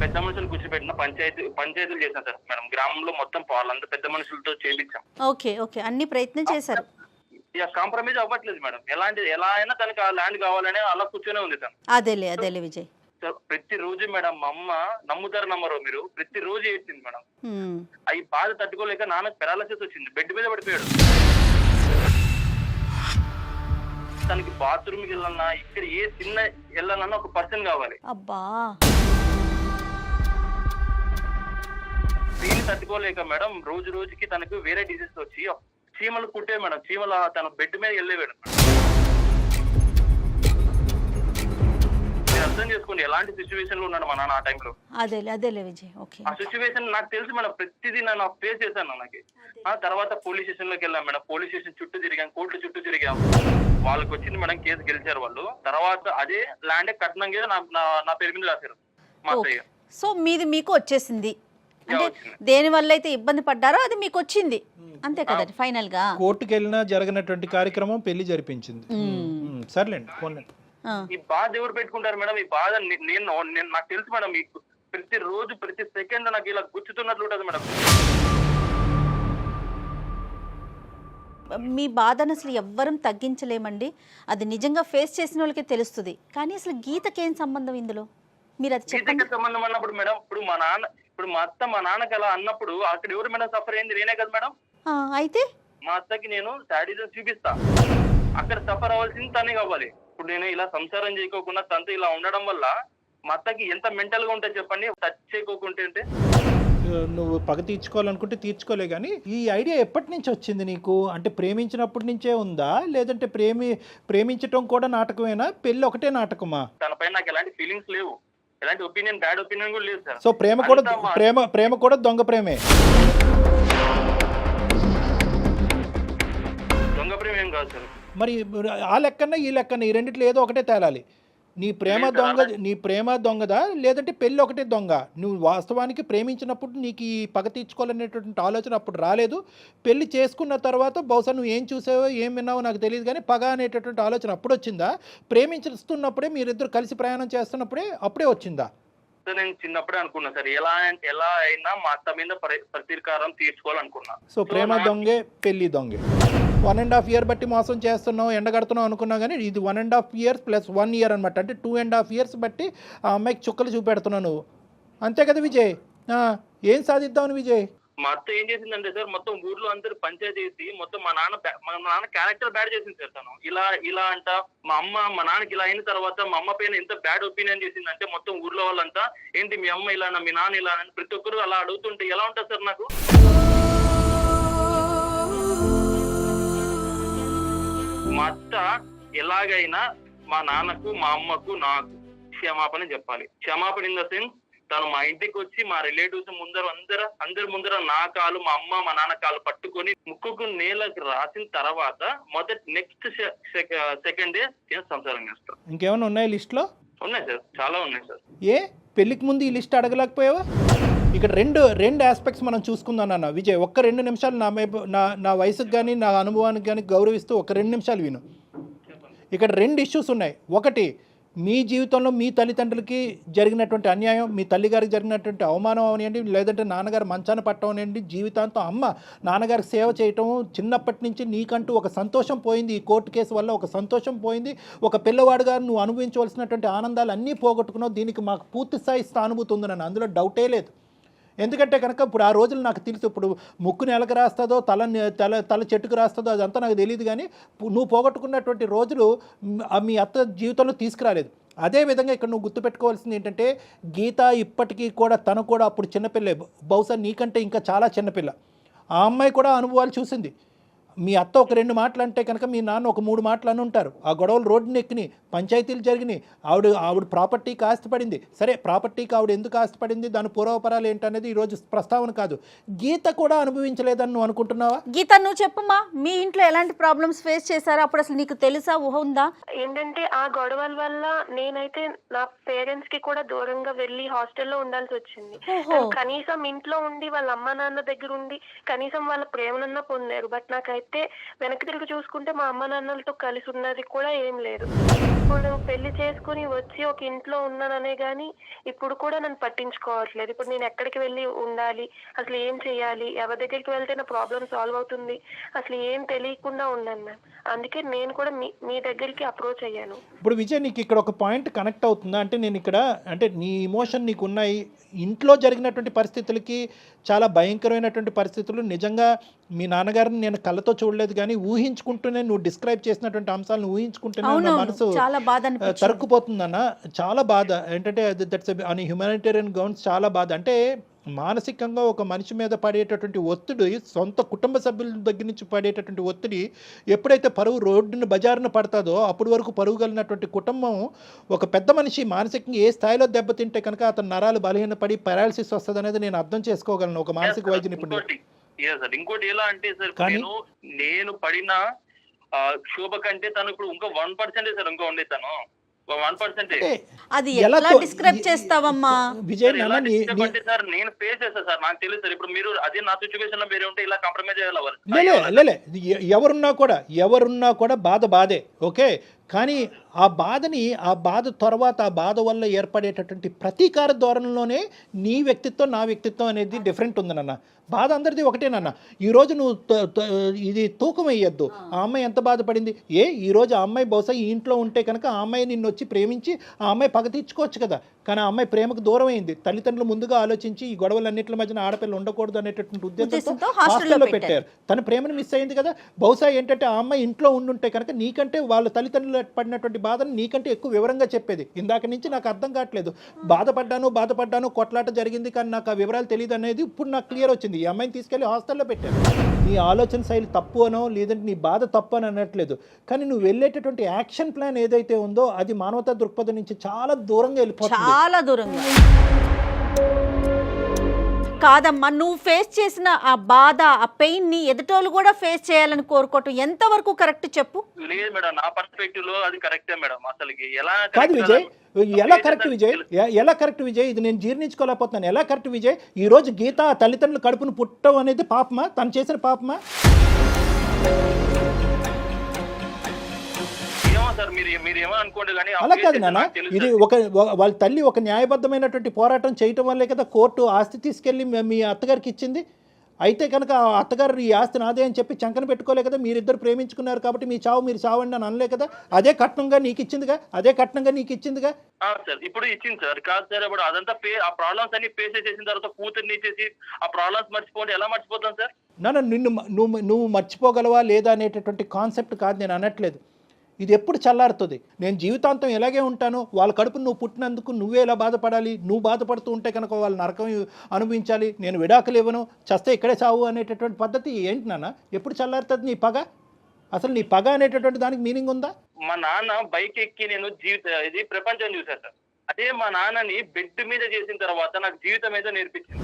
పెద్ద మనుషులు కూర్చోబెట్టిన పంచాయతీలు చేశాం సార్ మేడం. గ్రామంలో మొత్తం వాళ్ళంతా పెద్ద మనుషులతో చేయించాం. ఓకే ఓకే, అన్ని ప్రయత్నం చేశారు. ఇక కాంప్రమైజ్ అవ్వట్లేదు మేడం. ఎలా అయినా తనకి ఆ ల్యాండ్ కావాలని అలా కూర్చొనే ఉంది తను. అదేలే విజయ్. ప్రతిరోజు మేడం మా అమ్మ నమ్ముతారు నమ్మరు మీరు, ప్రతిరోజు ఏడ్చింది మేడం. అవి బాధ తట్టుకోలేక నాన్నకు పెరాలసిస్ వచ్చింది, బెడ్ మీద పడిపోయాడు. తనకి బాత్రూమ్కి వెళ్ళాలన్నా ఇక్కడ ఏ చిన్న వెళ్ళాలన్నా ఒక పర్సన్ కావాలి. అబ్బా, దీన్ని తట్టుకోలేక మేడం రోజు రోజుకి తనకు వేరే డిసీజ్ వచ్చి చీమలు కుట్టే మేడం. చీమల తన బెడ్ మీద వెళ్ళేవాడు. అర్థం చేసుకోండి ఎలాంటి సిచ్యువేషన్ లో ఉన్నాడు మా నాన్న ఆ టైంలో. అదేలే విజయ్. ఓకే, ఆ సిచ్యువేషన్ నాకు తెలుసు మేడం. ప్రతిదీ నేను ఫేస్ చేశాను. నాకు ఆ తర్వాత పోలీస్ స్టేషన్ లోకి వెళ్ళాం మేడం. పోలీస్ స్టేషన్ చుట్టూ తిరిగాం, కోర్టు చుట్టూ తిరిగాం. వాళ్ళకి వచ్చింది మేడం, కేసు గెలిచారు వాళ్ళు. తర్వాత అదే ల్యాండ్ కట్నంగా నా పేరు మీద రాశారు మా అత్తయ్య. సో మీది మీకు వచ్చేసింది, అంటే దేని వల్ల అయితే ఇబ్బంది పడ్డారో అది మీకు వచ్చింది, అంతే కదండి. ఫైనల్ గా కోర్టుకు వెళ్ళినా జరగనటువంటి కార్యక్రమం పెళ్లి జరిపించింది. సర్లేండి, పోన్లేండి. ఈ బాధ ఎవరు పెట్టుకుంటారు మేడం? ఈ బాధ నేను నాకు తెలుసు మేడం. మీకు ప్రతి రోజు ప్రతి సెకండ్ నాకు ఇలా గుచ్చుతున్నట్లు ఉంటుంది మేడం. మీ బాధను అసలు ఎవ్వరం తగ్గించలేమండి. అది నిజంగా ఫేస్ చేసిన వాళ్ళకే తెలుస్తుంది. కానీ అసలు గీతకేం సంబంధం ఇందులో, మీరు అది చెప్పండి. గీతకి సంబంధం అన్నప్పుడు మేడం, ఇప్పుడు మా అత్త మా నాన్నకి అలా అన్నప్పుడు అక్కడ ఎవరు మేడం సఫర్ అయింది? నేనే కదా మేడం. అయితే మా అత్తకి నేను శాడిజం చూపిస్తా, అక్కడ సఫర్ అవ్వాల్సింది తనే కావాలి. ఇప్పుడు నేను ఇలా సంసారం చేయకోకుండా తనతో ఇలా ఉండడం వల్ల మా అత్తకి ఎంత మెంటల్ గా ఉంటుంది చెప్పండి. టచ్ చేయకోకుంటే నువ్వు పగ తీర్చుకోవాలనుకుంటే తీర్చుకోలే, కానీ ఈ ఐడియా ఎప్పటి నుంచి వచ్చింది నీకు? అంటే ప్రేమించినప్పటి నుంచే ఉందా, లేదంటే ప్రేమించటం కూడా నాటకమేనా, పెళ్లి ఒకటే నాటకమా? తనపై నాకు ఎలాంటి ఫీలింగ్స్ లేవు, ఎలాంటి ఒపీనియన్ బ్యాడ్ ఒపీనియన్ కూడా లేదు సార్. సో ప్రేమ కూడా దొంగ ప్రేమే. దొంగ ప్రేమ ఏం కాదు సార్. మరి ఆ లెక్కన ఈ లెక్కన ఈ రెండిట్లో ఏదో ఒకటే తేలాలి. నీ ప్రేమ దొంగదా, లేదంటే పెళ్ళి ఒకటే దొంగ? నువ్వు వాస్తవానికి ప్రేమించినప్పుడు నీకు ఈ పగ తీర్చుకోవాలనేటువంటి ఆలోచన అప్పుడు రాలేదు. పెళ్లి చేసుకున్న తర్వాత బహుశా నువ్వు ఏం చూసావో ఏం విన్నావో నాకు తెలియదు, కానీ పగ అనేటటువంటి ఆలోచన అప్పుడు వచ్చిందా? ప్రేమించుతున్నప్పుడే, మీరిద్దరు కలిసి ప్రయాణం చేస్తున్నప్పుడే అప్పుడే వచ్చిందా? నేను చిన్నప్పుడే అనుకున్నా సార్, ఎలా అయినా మా అత్త మీద ప్రతీకారం తీర్చుకోవాలనుకున్నా. సో ప్రేమ దొంగే, పెళ్లి దొంగే. 1.5 years బట్టి మోసం చేస్తున్నావు, ఎండగడుతున్నావు అనుకున్నావు, కానీ ఇది 1.5 years + 1 year అనమాట. అంటే 2.5 years బట్టి ఆ అమ్మాయికి చుక్కలు చూపెడుతున్నావు నువ్వు, అంతే కదా విజయ్? ఏం సాధిద్దామని విజయ్? మా అత్త ఏం చేసిందంటే సార్, మొత్తం ఊర్లో అందరూ పంచాయతీ చేసి మొత్తం మా నాన్న క్యారెక్టర్ బ్యాడ్ చేసింది సార్. తను ఇలా అంట మా నాన్నకి ఇలా అయిన తర్వాత మా అమ్మ పైన ఎంత బ్యాడ్ ఒపీనియన్ చేసిందంటే మొత్తం ఊర్లో వాళ్ళంతా ఏంటి మీ అమ్మ ఇలానా, మీ నాన్న ఇలా అని ప్రతి ఒక్కరు అలా అడుగుతుంటే ఎలా ఉంటుంది సార్ నాకు? మా అత్త ఎలాగైనా మా నాన్నకు, మా అమ్మకు, నాకు క్షమాపణ చెప్పాలి. క్షమాపణ ఇన్ ద సెన్స్, తను మా ఇంటికి వచ్చి మా రిలేటివ్స్ అందరి ముందర నా కాలు, మా అమ్మ మా నాన్న కాలు పట్టుకొని ముక్కుకు నేలకు రాసిన తర్వాత నెక్స్ట్ సెకండ్ డే నేను సంసారం చేస్తాను. ఇంకేమైనా ఉన్నాయి లిస్ట్ లో? ఉన్నాయి సార్, చాలా ఉన్నాయి సార్. ఏ పెళ్లికి ముందు ఈ లిస్ట్ అడగలేకపోయావా? ఇక్కడ రెండు ఆస్పెక్ట్స్ మనం చూసుకుందాం అన్న విజయ్. ఒక్క 2 నిమిషాలు నా వయసుకు కానీ నా అనుభవానికి కానీ గౌరవిస్తూ ఒక 2 నిమిషాలు విను. ఇక్కడ 2 ఇష్యూస్ ఉన్నాయి. ఒకటి, మీ జీవితంలో మీ తల్లిదండ్రులకి జరిగినటువంటి అన్యాయం, మీ తల్లిగారికి జరిగినటువంటి అవమానం అవనివ్వండి, లేదంటే నాన్నగారు మంచాన పట్టడం అనివ్వండి, జీవితాంతం అమ్మ నాన్నగారికి సేవ చేయటం, చిన్నప్పటి నుంచి నీకంటూ ఒక సంతోషం పోయింది, ఈ కోర్టు కేసు వల్ల ఒక సంతోషం పోయింది, ఒక పిల్లవాడుగా నువ్వు అనుభవించవలసినటువంటి ఆనందాలు అన్నీ పోగొట్టుకున్నావు. దీనికి మాకు పూర్తి స్థాయి స్థానుభూతి ఉంది నన్ను, అందులో డౌటే లేదు. ఎందుకంటే కనుక ఇప్పుడు ఆ రోజులు నాకు తెలుసు. ఇప్పుడు ముక్కు నెలకు రాస్తుందో తల చెట్టుకు రాస్తుందో అదంతా నాకు తెలియదు, కానీ నువ్వు పోగొట్టుకున్నటువంటి రోజులు మీ అత్త జీవితంలో తీసుకురాలేదు. అదేవిధంగా ఇక్కడ నువ్వు గుర్తుపెట్టుకోవాల్సింది ఏంటంటే, గీత ఇప్పటికీ కూడా తను కూడా అప్పుడు చిన్నపిల్లే, బహుశా నీకంటే ఇంకా చాలా చిన్నపిల్ల. ఆ అమ్మాయి కూడా అనుభవాలు చూసింది. మీ అత్త ఒక 2 మాటలు అంటే కనుక మీ నాన్న ఒక 3 మాటలు అని ఉంటారు. ఆ గొడవలు రోడ్డుని ఎక్కినాయి, పంచాయతీలు జరిగినాయి, ఆవిడ ప్రాపర్టీకి ఆస్తిపడింది. సరే, ప్రాపర్టీకి ఆవిడ ఎందుకు ఆస్తిపడింది, దాని పూర్వపరాలు ఏంటనేది ఈరోజు ప్రస్తావన కాదు. గీత కూడా అనుభవించలేదని నువ్వు అనుకుంటున్నావా? గీత, నువ్వు చెప్పమ్మా, మీ ఇంట్లో ఎలాంటి ప్రాబ్లమ్స్ ఫేస్ చేశారో అప్పుడు అసలు నీకు తెలుసా, ఊహ ఉందా? ఏంటంటే ఆ గొడవల వల్ల నేనైతే నా పేరెంట్స్ కి కూడా దూరంగా వెళ్ళి హాస్టల్లో ఉండాల్సి వచ్చింది. కనీసం ఇంట్లో ఉండి వాళ్ళ అమ్మ నాన్న దగ్గర ఉండి కనీసం వాళ్ళ ప్రేమనన్నా పొందారు. బట్ నాకైతే వెనక్కి తిరిగి చూసుకుంటే మా అమ్మ నాన్నలతో కలిసి ఉన్నది కూడా ఏం లేదు. ఇప్పుడు పెళ్లి చేసుకుని వచ్చి ఒక ఇంట్లో ఉన్నాననే గానీ ఇప్పుడు కూడా నన్ను పట్టించుకోవట్లేదు. ఇప్పుడు నేను ఎక్కడికి వెళ్ళి ఉండాలి, అసలు ఏం చేయాలి, ఎవరి దగ్గరికి వెళ్తే నా ప్రాబ్లం సాల్వ్ అవుతుంది, అసలు ఏం తెలియకుండా ఉన్నాను మ్యామ్. అందుకే నేను కూడా మీ దగ్గరికి అప్రోచ్ అయ్యాను. ఇప్పుడు విజయ్, నీకు ఇక్కడ ఒక పాయింట్ కనెక్ట్ అవుతుందా? అంటే నేను ఇక్కడ అంటే నీ ఇమోషన్ నీకు ఉన్నాయి, ఇంట్లో జరిగినటువంటి పరిస్థితులకి చాలా భయంకరమైనటువంటి పరిస్థితులు. నిజంగా మీ నాన్నగారిని నేను కళ్ళతో చూడలేదు కానీ ఊహించుకుంటూనే, నువ్వు డిస్క్రైబ్ చేసినటువంటి అంశాలను ఊహించుకుంటూనే నా మనసు తరుక్కుపోతుందన్న. చాలా బాధ. ఏంటంటే దట్స్ ఆన్ హ్యూమానిటేరియన్ గ్రౌండ్స్ చాలా బాధ. అంటే మానసికంగా ఒక మనిషి మీద పడేటటువంటి ఒత్తిడి, సొంత కుటుంబ సభ్యుల దగ్గర నుంచి పడేటటువంటి ఒత్తిడి ఎప్పుడైతే పరువు రోడ్డును బజారున పడుతుందో అప్పటి వరకు పరువు కలిగినటువంటి కుటుంబం, ఒక పెద్ద మనిషి మానసికంగా ఏ స్థాయిలో దెబ్బతింటే కనుక అతని నరాలు బలహీనపడి పారాలసిస్ వస్తుంది అనేది నేను అర్థం చేసుకోగలను ఒక మానసిక వైద్య నిపుణుడు. ఇంకోటి ఎలా అంటే సార్, నేను పడిన శోభ కంటే తను ఇప్పుడు ఇంకా 1% సార్ ఇంకా ఉండే, తను 1%. అది ఎలా డిస్క్రైబ్ చేస్తావమ్మా విజయ్? సార్ నేను ఫేస్ చేస్తా సార్, నాకు తెలుసు సార్. ఇప్పుడు మీరు అదే నా సిచ్యువేషన్ లో మీరు ఉంటే ఇలా కాంప్రమైజ్ అయ్యేవారు. ఎవరున్నా కూడా బాధే, ఓకే. కానీ ఆ బాధ తర్వాత ఆ బాధ వల్ల ఏర్పడేటటువంటి ప్రతీకార ధోరణిలోనే నీ వ్యక్తిత్వం నా వ్యక్తిత్వం అనేది డిఫరెంట్ ఉంది నాన్న. బాధ అందరిది ఒకటేనన్న. ఈరోజు నువ్వు ఇది తూకం వేయద్దు. ఆ అమ్మాయి ఎంత బాధపడింది, ఈరోజు ఆ అమ్మాయి బహుశా ఈ ఇంట్లో ఉంటే కనుక ఆ అమ్మాయి నిన్ను వచ్చి ప్రేమించి ఆ అమ్మాయి పగ తీర్చుకోవచ్చు కదా. కానీ ఆ అమ్మాయి ప్రేమకు దూరం అయింది. తల్లిదండ్రులు ముందుగా ఆలోచించి ఈ గొడవలన్నింటి మధ్యన ఆడపిల్ల ఉండకూడదు అనేటటువంటి ఉద్దేశంతో హాస్టల్లో పెట్టారు. తన ప్రేమను మిస్ అయింది కదా. బహుశా ఏంటంటే ఆ అమ్మాయి ఇంట్లో ఉండుంటే కనుక నీకంటే వాళ్ళ తల్లిదండ్రులు పడినటువంటి బాధను నీకంటే ఎక్కువ వివరంగా చెప్పేది. ఇందాక నుంచి నాకు అర్థం కావట్లేదు. బాధపడ్డాను, కొట్లాట జరిగింది కానీ నాకు ఆ వివరాలు తెలియదు అనేది ఇప్పుడు నాకు క్లియర్ వచ్చింది. ఈ అమ్మాయిని తీసుకెళ్లి హాస్టల్లో పెట్టారు. నీ ఆలోచన శైలి తప్పు అనో లేదంటే నీ బాధ తప్పు అని అనట్లేదు, కానీ నువ్వు వెళ్ళేటటువంటి యాక్షన్ ప్లాన్ ఏదైతే ఉందో అది మానవతా దృక్పథం నుంచి చాలా దూరంగా వెళ్ళిపోతుంది. చాలా దూరంగా కాదమ్మా, నువ్వు ఫేస్ చేసిన ఆ బాధ, ఆ పెయిన్ ని ఎదుటోళ్ళు కూడా ఫేస్ చేయాలని కోరుకోవటం ఎంతవరకు కరెక్ట్ చెప్పు? లేదు మేడం, నా పర్స్పెక్టివ్ లో అది కరెక్టే మేడం. అసలు ఎలా కాదు విజయ్, ఎలా కరెక్ట్ విజయ్? ఇది నేను జీర్ణించుకోలేకపోతున్నాను. ఎలా కరెక్ట్ విజయ్? ఈ రోజు గీత తల్లిదండ్రులు కడుపును పుట్టడం అనేది పాపమా? తను చేసిన పాపమా? అలా కాదు నాన్న, ఇది వాళ్ళ తల్లి ఒక న్యాయబద్ధమైనటువంటి పోరాటం చేయటం వల్లే కదా కోర్టు ఆస్తి తీసుకెళ్లి మీ అత్తగారికి ఇచ్చింది. అయితే కనుక ఆ అత్తగారు ఈ ఆస్తి నాదే అని చెప్పి చంకన పెట్టుకోలే కదా. మీరిద్దరు ప్రేమించుకున్నారు కాబట్టి మీరు చావండి అని అనలే కదా. అదే కట్నంగా నీకు ఇచ్చిందిగా. సార్ ఇప్పుడు ఇచ్చింది సార్. కాదు సార్, ఇప్పుడు అదంతా ఆ ప్రాబ్లమ్స్ అన్ని ఫేస్ చేసిన తర్వాత కూతుర్ని ఇచ్చేసి ఆ ప్రాబ్లమ్స్ మర్చిపోండి ఎలా మర్చిపోతాం సార్? నువ్వు మర్చిపోగలవా లేదా అనేటటువంటి కాన్సెప్ట్ కాదు నేను అనట్లేదు. ఇది ఎప్పుడు చల్లారుతుంది? నేను జీవితాంతం ఎలాగే ఉంటాను. వాళ్ళ కడుపు నువ్వు పుట్టినందుకు నువ్వే ఎలా బాధపడాలి? నువ్వు బాధపడుతూ ఉంటే కనుక వాళ్ళ నరకం అనుభవించాలి. నేను విడాకులు ఇవ్వను, చస్తే ఇక్కడే చావు అనేటటువంటి పద్ధతి ఏంటి నాన్న? ఎప్పుడు చల్లారుతుంది నీ పగ? అసలు నీ పగ అనేటటువంటి దానికి మీనింగ్ ఉందా? మా నాన్న బైక్ ఎక్కి నేను ఇది ప్రపంచం చూశాను సార్. అదే మా నాన్నని బెడ్ మీద చేసిన తర్వాత నాకు జీవితం ఏదో నేర్పించింది.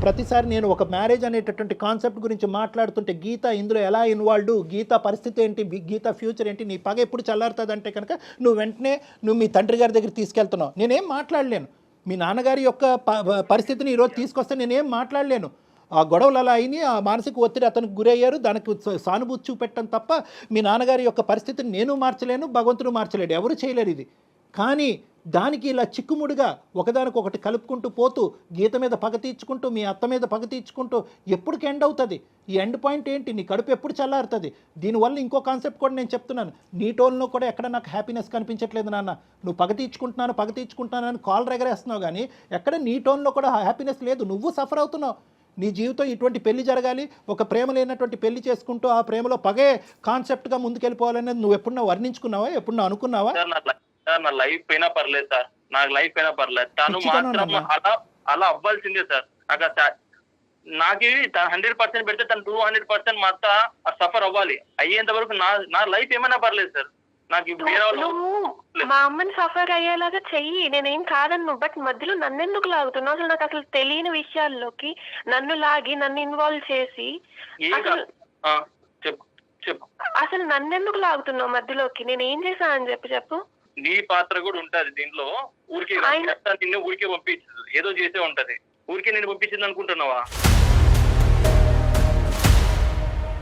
ప్రతిసారి నేను ఒక మ్యారేజ్ అనేటటువంటి కాన్సెప్ట్ గురించి మాట్లాడుతుంటే గీత ఇందులో ఎలా ఇన్వాల్వ్, గీత పరిస్థితి ఏంటి, గీత ఫ్యూచర్ ఏంటి, నీ పగ ఎప్పుడు చల్లారుతుంది అంటే కనుక నువ్వు వెంటనే మీ తండ్రి గారి దగ్గర తీసుకెళ్తున్నావు. నేనేం మాట్లాడలేను. మీ నాన్నగారి యొక్క పరిస్థితిని ఈరోజు తీసుకొస్తే నేనేం మాట్లాడలేను. ఆ గొడవలు అలా అయినాయి, ఆ మానసిక ఒత్తిడి అతనికి గురయ్యారు, దానికి సానుభూతి చూపెట్టడం తప్ప మీ నాన్నగారి యొక్క పరిస్థితిని నేను మార్చలేను, భగవంతుడు మార్చలేడు, ఎవరు చేయలేరు ఇది. కానీ దానికి ఇలా చిక్కుముడిగా ఒకదానికొకటి కలుపుకుంటూ పోతూ గీత మీద పగ తీర్చుకుంటూ మీ అత్త మీద పగ తీర్చుకుంటూ ఎప్పటికి ఎండ్ అవుతుంది? ఈ ఎండ్ పాయింట్ ఏంటి? నీ కడుపు ఎప్పుడు చల్లారుతుంది? దీనివల్ల ఇంకో కాన్సెప్ట్ కూడా నేను చెప్తున్నాను. నీ టోన్లో కూడా ఎక్కడ నాకు హ్యాపీనెస్ కనిపించట్లేదు నాన్న. నువ్వు పగ తీర్చుకుంటున్నాను అని కాల్ ఎగరేస్తున్నావు కానీ ఎక్కడ నీ టోన్లో కూడా హ్యాపీనెస్ లేదు. నువ్వు సఫర్ అవుతున్నావు. నీ జీవితం ఇటువంటి పెళ్లి జరగాలి, ఒక ప్రేమ లేనటువంటి పెళ్లి చేసుకుంటూ ఆ ప్రేమలో పగే కాన్సెప్ట్గా ముందుకెళ్ళిపోవాలనేది నువ్వు ఎప్పుడన్నా వర్ణించుకున్నావా? ఎప్పుడన్నా అనుకున్నావా? సార్ నా లైఫ్ అయినా పర్లేదు సార్, నాకు లైఫ్ అయినా పర్లేదు, తను మాత్రం అలా అవ్వాల్సిందే సార్. నాకు నాకు 100% పెడితే తను 200% మా అత్త సఫర్ అవ్వాలి. అయ్యేంత వరకు నా లైఫ్ ఏమైనా పర్లేదు సార్. నాకు వేరే నువ్వు మా అమ్మని సఫర్ అయ్యేలాగా చెయ్యి, నేనేం కాదన్ను. బట్ మధ్యలో నన్ను ఎందుకు లాగుతున్నావు? అసలు నాకు అసలు తెలియని విషయాల్లోకి నన్ను లాగి నన్ను ఇన్వాల్వ్ చేసి చెప్పు అసలు నన్ను ఎందుకు లాగుతున్నావు మధ్యలోకి? నేను ఏం చేశానని చెప్పు. నీ పాత్ర కూడా ఉంటది దీంట్లో. ఊరికే నిన్ను ఊరికే పంపించదు, ఏదో చేసే ఉంటది. ఊరికే నేను పంపించింది అనుకుంటున్నావా?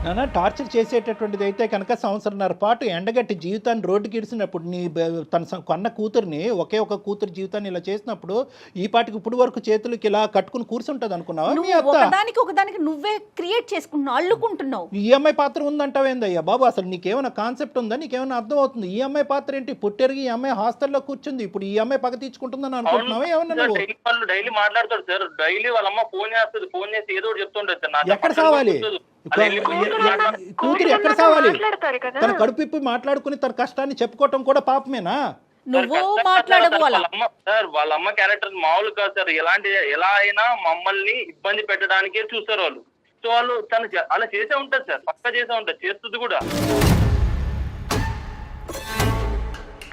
నాన్న టార్చర్ చేసేటటువంటిది అయితే కనుక సంవత్సరంన్నర పాటు ఎండగట్టి జీవితాన్ని రోడ్డుకి ఇడిసినప్పుడు తన కొన్న కూతుర్ని ఒకే ఒక కూతురు జీవితాన్ని ఇలా చేసినప్పుడు ఈ పాటికి ఇప్పుడు వరకు చేతులకి ఇలా కట్టుకుని కూర్చుంటది అనుకున్నావా? ఒకదానికి నువ్వే క్రియేట్ చేసుకుంటున్నావు, అల్లుకుంటున్నావు. ఈఎంఐ పాత్ర ఉందంటావేందయ్యా బాబు? అసలు నీకేమైనా కాన్సెప్ట్ ఉందా? నీకేమైనా అర్థం అవుతుంది? ఈఎంఐ పాత్ర ఏంటి? పుట్టెరిగి ఈ అమ్మాయి హాస్టల్లో కూర్చుంది, ఇప్పుడు ఈ అమ్మాయి పగ తీర్చుకుంటుందని అనుకుంటున్నావా? ఏమన్నా డైలీ మాట్లాడతాడు సార్. డైలీ వాళ్ళ అమ్మ ఫోన్ చేస్తుంది, ఫోన్ చేసి ఏదో చెప్తుంటది. ఎక్కడ సావాలి కూతురు? ఎక్కడ సావాలి? తన కడుపు మాట్లాడుకుని తన కష్టాన్ని చెప్పుకోవటం కూడా పాపమేనా? నువ్వు మాట్లాడవు. వాళ్ళ అమ్మ క్యారెక్టర్ మామూలు కాదు సార్. ఎలా అయినా మమ్మల్ని ఇబ్బంది పెట్టడానికే చూస్తారు వాళ్ళు. సో వాళ్ళు తను అలా చేసే ఉంటది సార్, పక్కా చేసే ఉంటది, చేస్తుంది కూడా.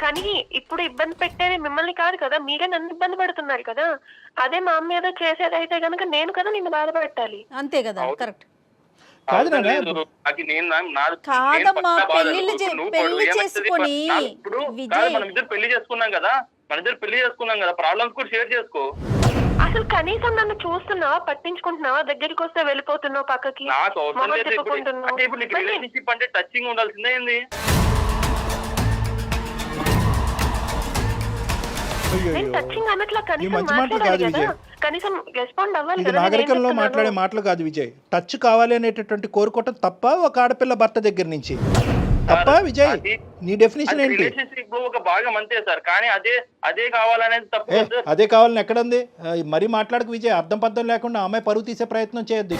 కానీ ఇప్పుడు ఇబ్బంది పెట్టేది మిమ్మల్ని కాదు కదా, మీరే నన్ను ఇబ్బంది పెడుతున్నారు కదా. అదే మా అమ్మ ఏదో చేసేదైతే కనుక నేను కదా నిన్ను బాధపెట్టాలి. అంతే కదా, కరెక్ట్ కాదు. మనం ఇద్దరు పెళ్లి చేసుకున్నాం కదా, ప్రాబ్లమ్స్ కూడా షేర్ చేసుకో. అసలు కనీసం నన్ను చూస్తున్నావా, పట్టించుకుంటున్నావా? దగ్గరికి వస్తే వెళ్ళిపోతున్నావు పక్కకి. నాకు అవసరం లేదు. ఇప్పుడు నీకు రిలేషన్షిప్ అంటే టచింగ్ ఉండాల్సిందే ఏంది? ఇది నాగరికంలో మాట్లాడే మాటలు కాదు విజయ్. టచ్ కావాలి అనేటటువంటి కోరుకోవటం తప్ప ఒక ఆడపిల్ల భర్త దగ్గర నుంచి తప్ప? విజయ్ నీ డెఫినేషన్ ఏంటి? ఒక భాగం అంతే సార్, కానీ అదే కావాలనేది తప్పు. అదే కావాలని ఎక్కడుంది? మరీ మాట్లాడకు విజయ్. అర్థం పర్థం లేకుండా అమ్మాయి పరువు తీసే ప్రయత్నం చేయొద్దు.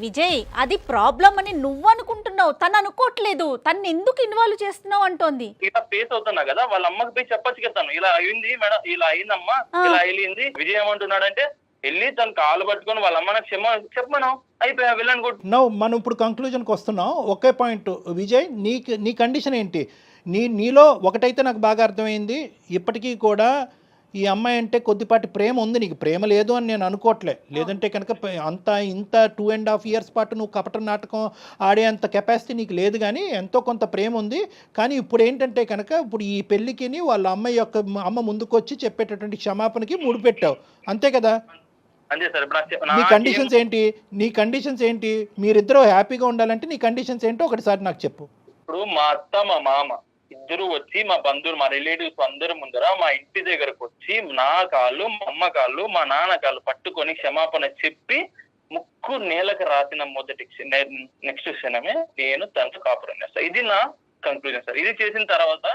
విజయ్ అది ప్రాబ్లం అని నువ్వు అనుకుంటున్నావు, తను అనుకోవట్లేదు. తను ఎందుకు ఇన్వాల్వ్ చేస్తున్నావు అంటోంది. ఇలా ఫేస్ అవుతున్నా కదా, వాళ్ళ అమ్మకి పోయి చెప్పచ్చు కదా, ఇలా అయింది మేడం, ఇలా అయిందమ్మా, ఇలా అయింది. విజయ్ ఏమంటున్నాడంటే వెళ్ళి తను కాలు పట్టుకొని వాళ్ళ అమ్మ నాకు చెప్పమను, అయిపోయా వెళ్ళని కూడా. మనం ఇప్పుడు కంక్లూజన్కి వస్తున్నాం. ఒకే పాయింట్ విజయ్, నీ కండిషన్ ఏంటి? నీలో ఒకటైతే నాకు బాగా అర్థమైంది, ఇప్పటికీ కూడా ఈ అమ్మాయి అంటే కొద్దిపాటి ప్రేమ ఉంది. నీకు ప్రేమ లేదు అని నేను అనుకోవట్లే. లేదంటే కనుక ఇంత 2.5 years పాటు నువ్వు కపట నాటకం ఆడే అంత కెపాసిటీ నీకు లేదు, కానీ ఎంతో కొంత ప్రేమ ఉంది. కానీ ఇప్పుడు ఏంటంటే కనుక ఇప్పుడు ఈ పెళ్ళికి వాళ్ళ అమ్మాయి యొక్క అమ్మ ముందుకు వచ్చి చెప్పేటటువంటి క్షమాపణకి ముడిపెట్టావు, అంతే కదా? నీ కండిషన్స్ ఏంటి? మీరిద్దరూ హ్యాపీగా ఉండాలంటే నీ కండిషన్స్ ఏంటో ఒకటిసారి నాకు చెప్పు. ఇప్పుడు మా అత్త మా మామ ఇద్దరు వచ్చి మా బంధువులు మా రిలేటివ్స్ అందరి ముందర మా ఇంటి దగ్గరకు వచ్చి నా కాళ్ళు, మా అమ్మ కాళ్ళు, మా నాన్న కాళ్ళు పట్టుకొని క్షమాపణ చెప్పి ముక్కు నేలకు రాసిన నెక్స్ట్ క్షణమే నేను తనతో కాపురం చేస్తాను. ఇది నా కంక్లూజన్ సార్. ఇది చేసిన తర్వాత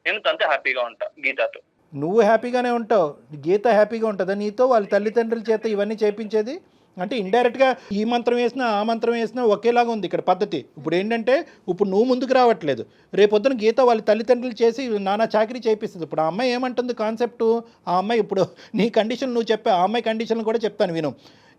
నేను తనతో హ్యాపీగా ఉంటా. గీతతో నువ్వు హ్యాపీగానే ఉంటావు, గీత హ్యాపీగా ఉంటుందా నీతో? వాళ్ళ తల్లిదండ్రుల చేత ఇవన్నీ చేపించేది అంటే ఇండైరెక్ట్గా ఈ మంత్రం వేసినా ఆ మంత్రం వేసినా ఒకేలాగా ఉంది ఇక్కడ పద్ధతి. ఇప్పుడు ఏంటంటే ఇప్పుడు నువ్వు ముందుకు రావట్లేదు, రేపొద్దున గీత వాళ్ళ తల్లిదండ్రులు చేసి నానా చాకరీ చేపిస్తుంది. ఇప్పుడు ఆ అమ్మాయి ఏమంటుంది కాన్సెప్టు? ఆ అమ్మాయి ఇప్పుడు నీ కండిషన్ నువ్వు చెప్పే, ఆ అమ్మాయి కండిషన్ కూడా చెప్తాను విను.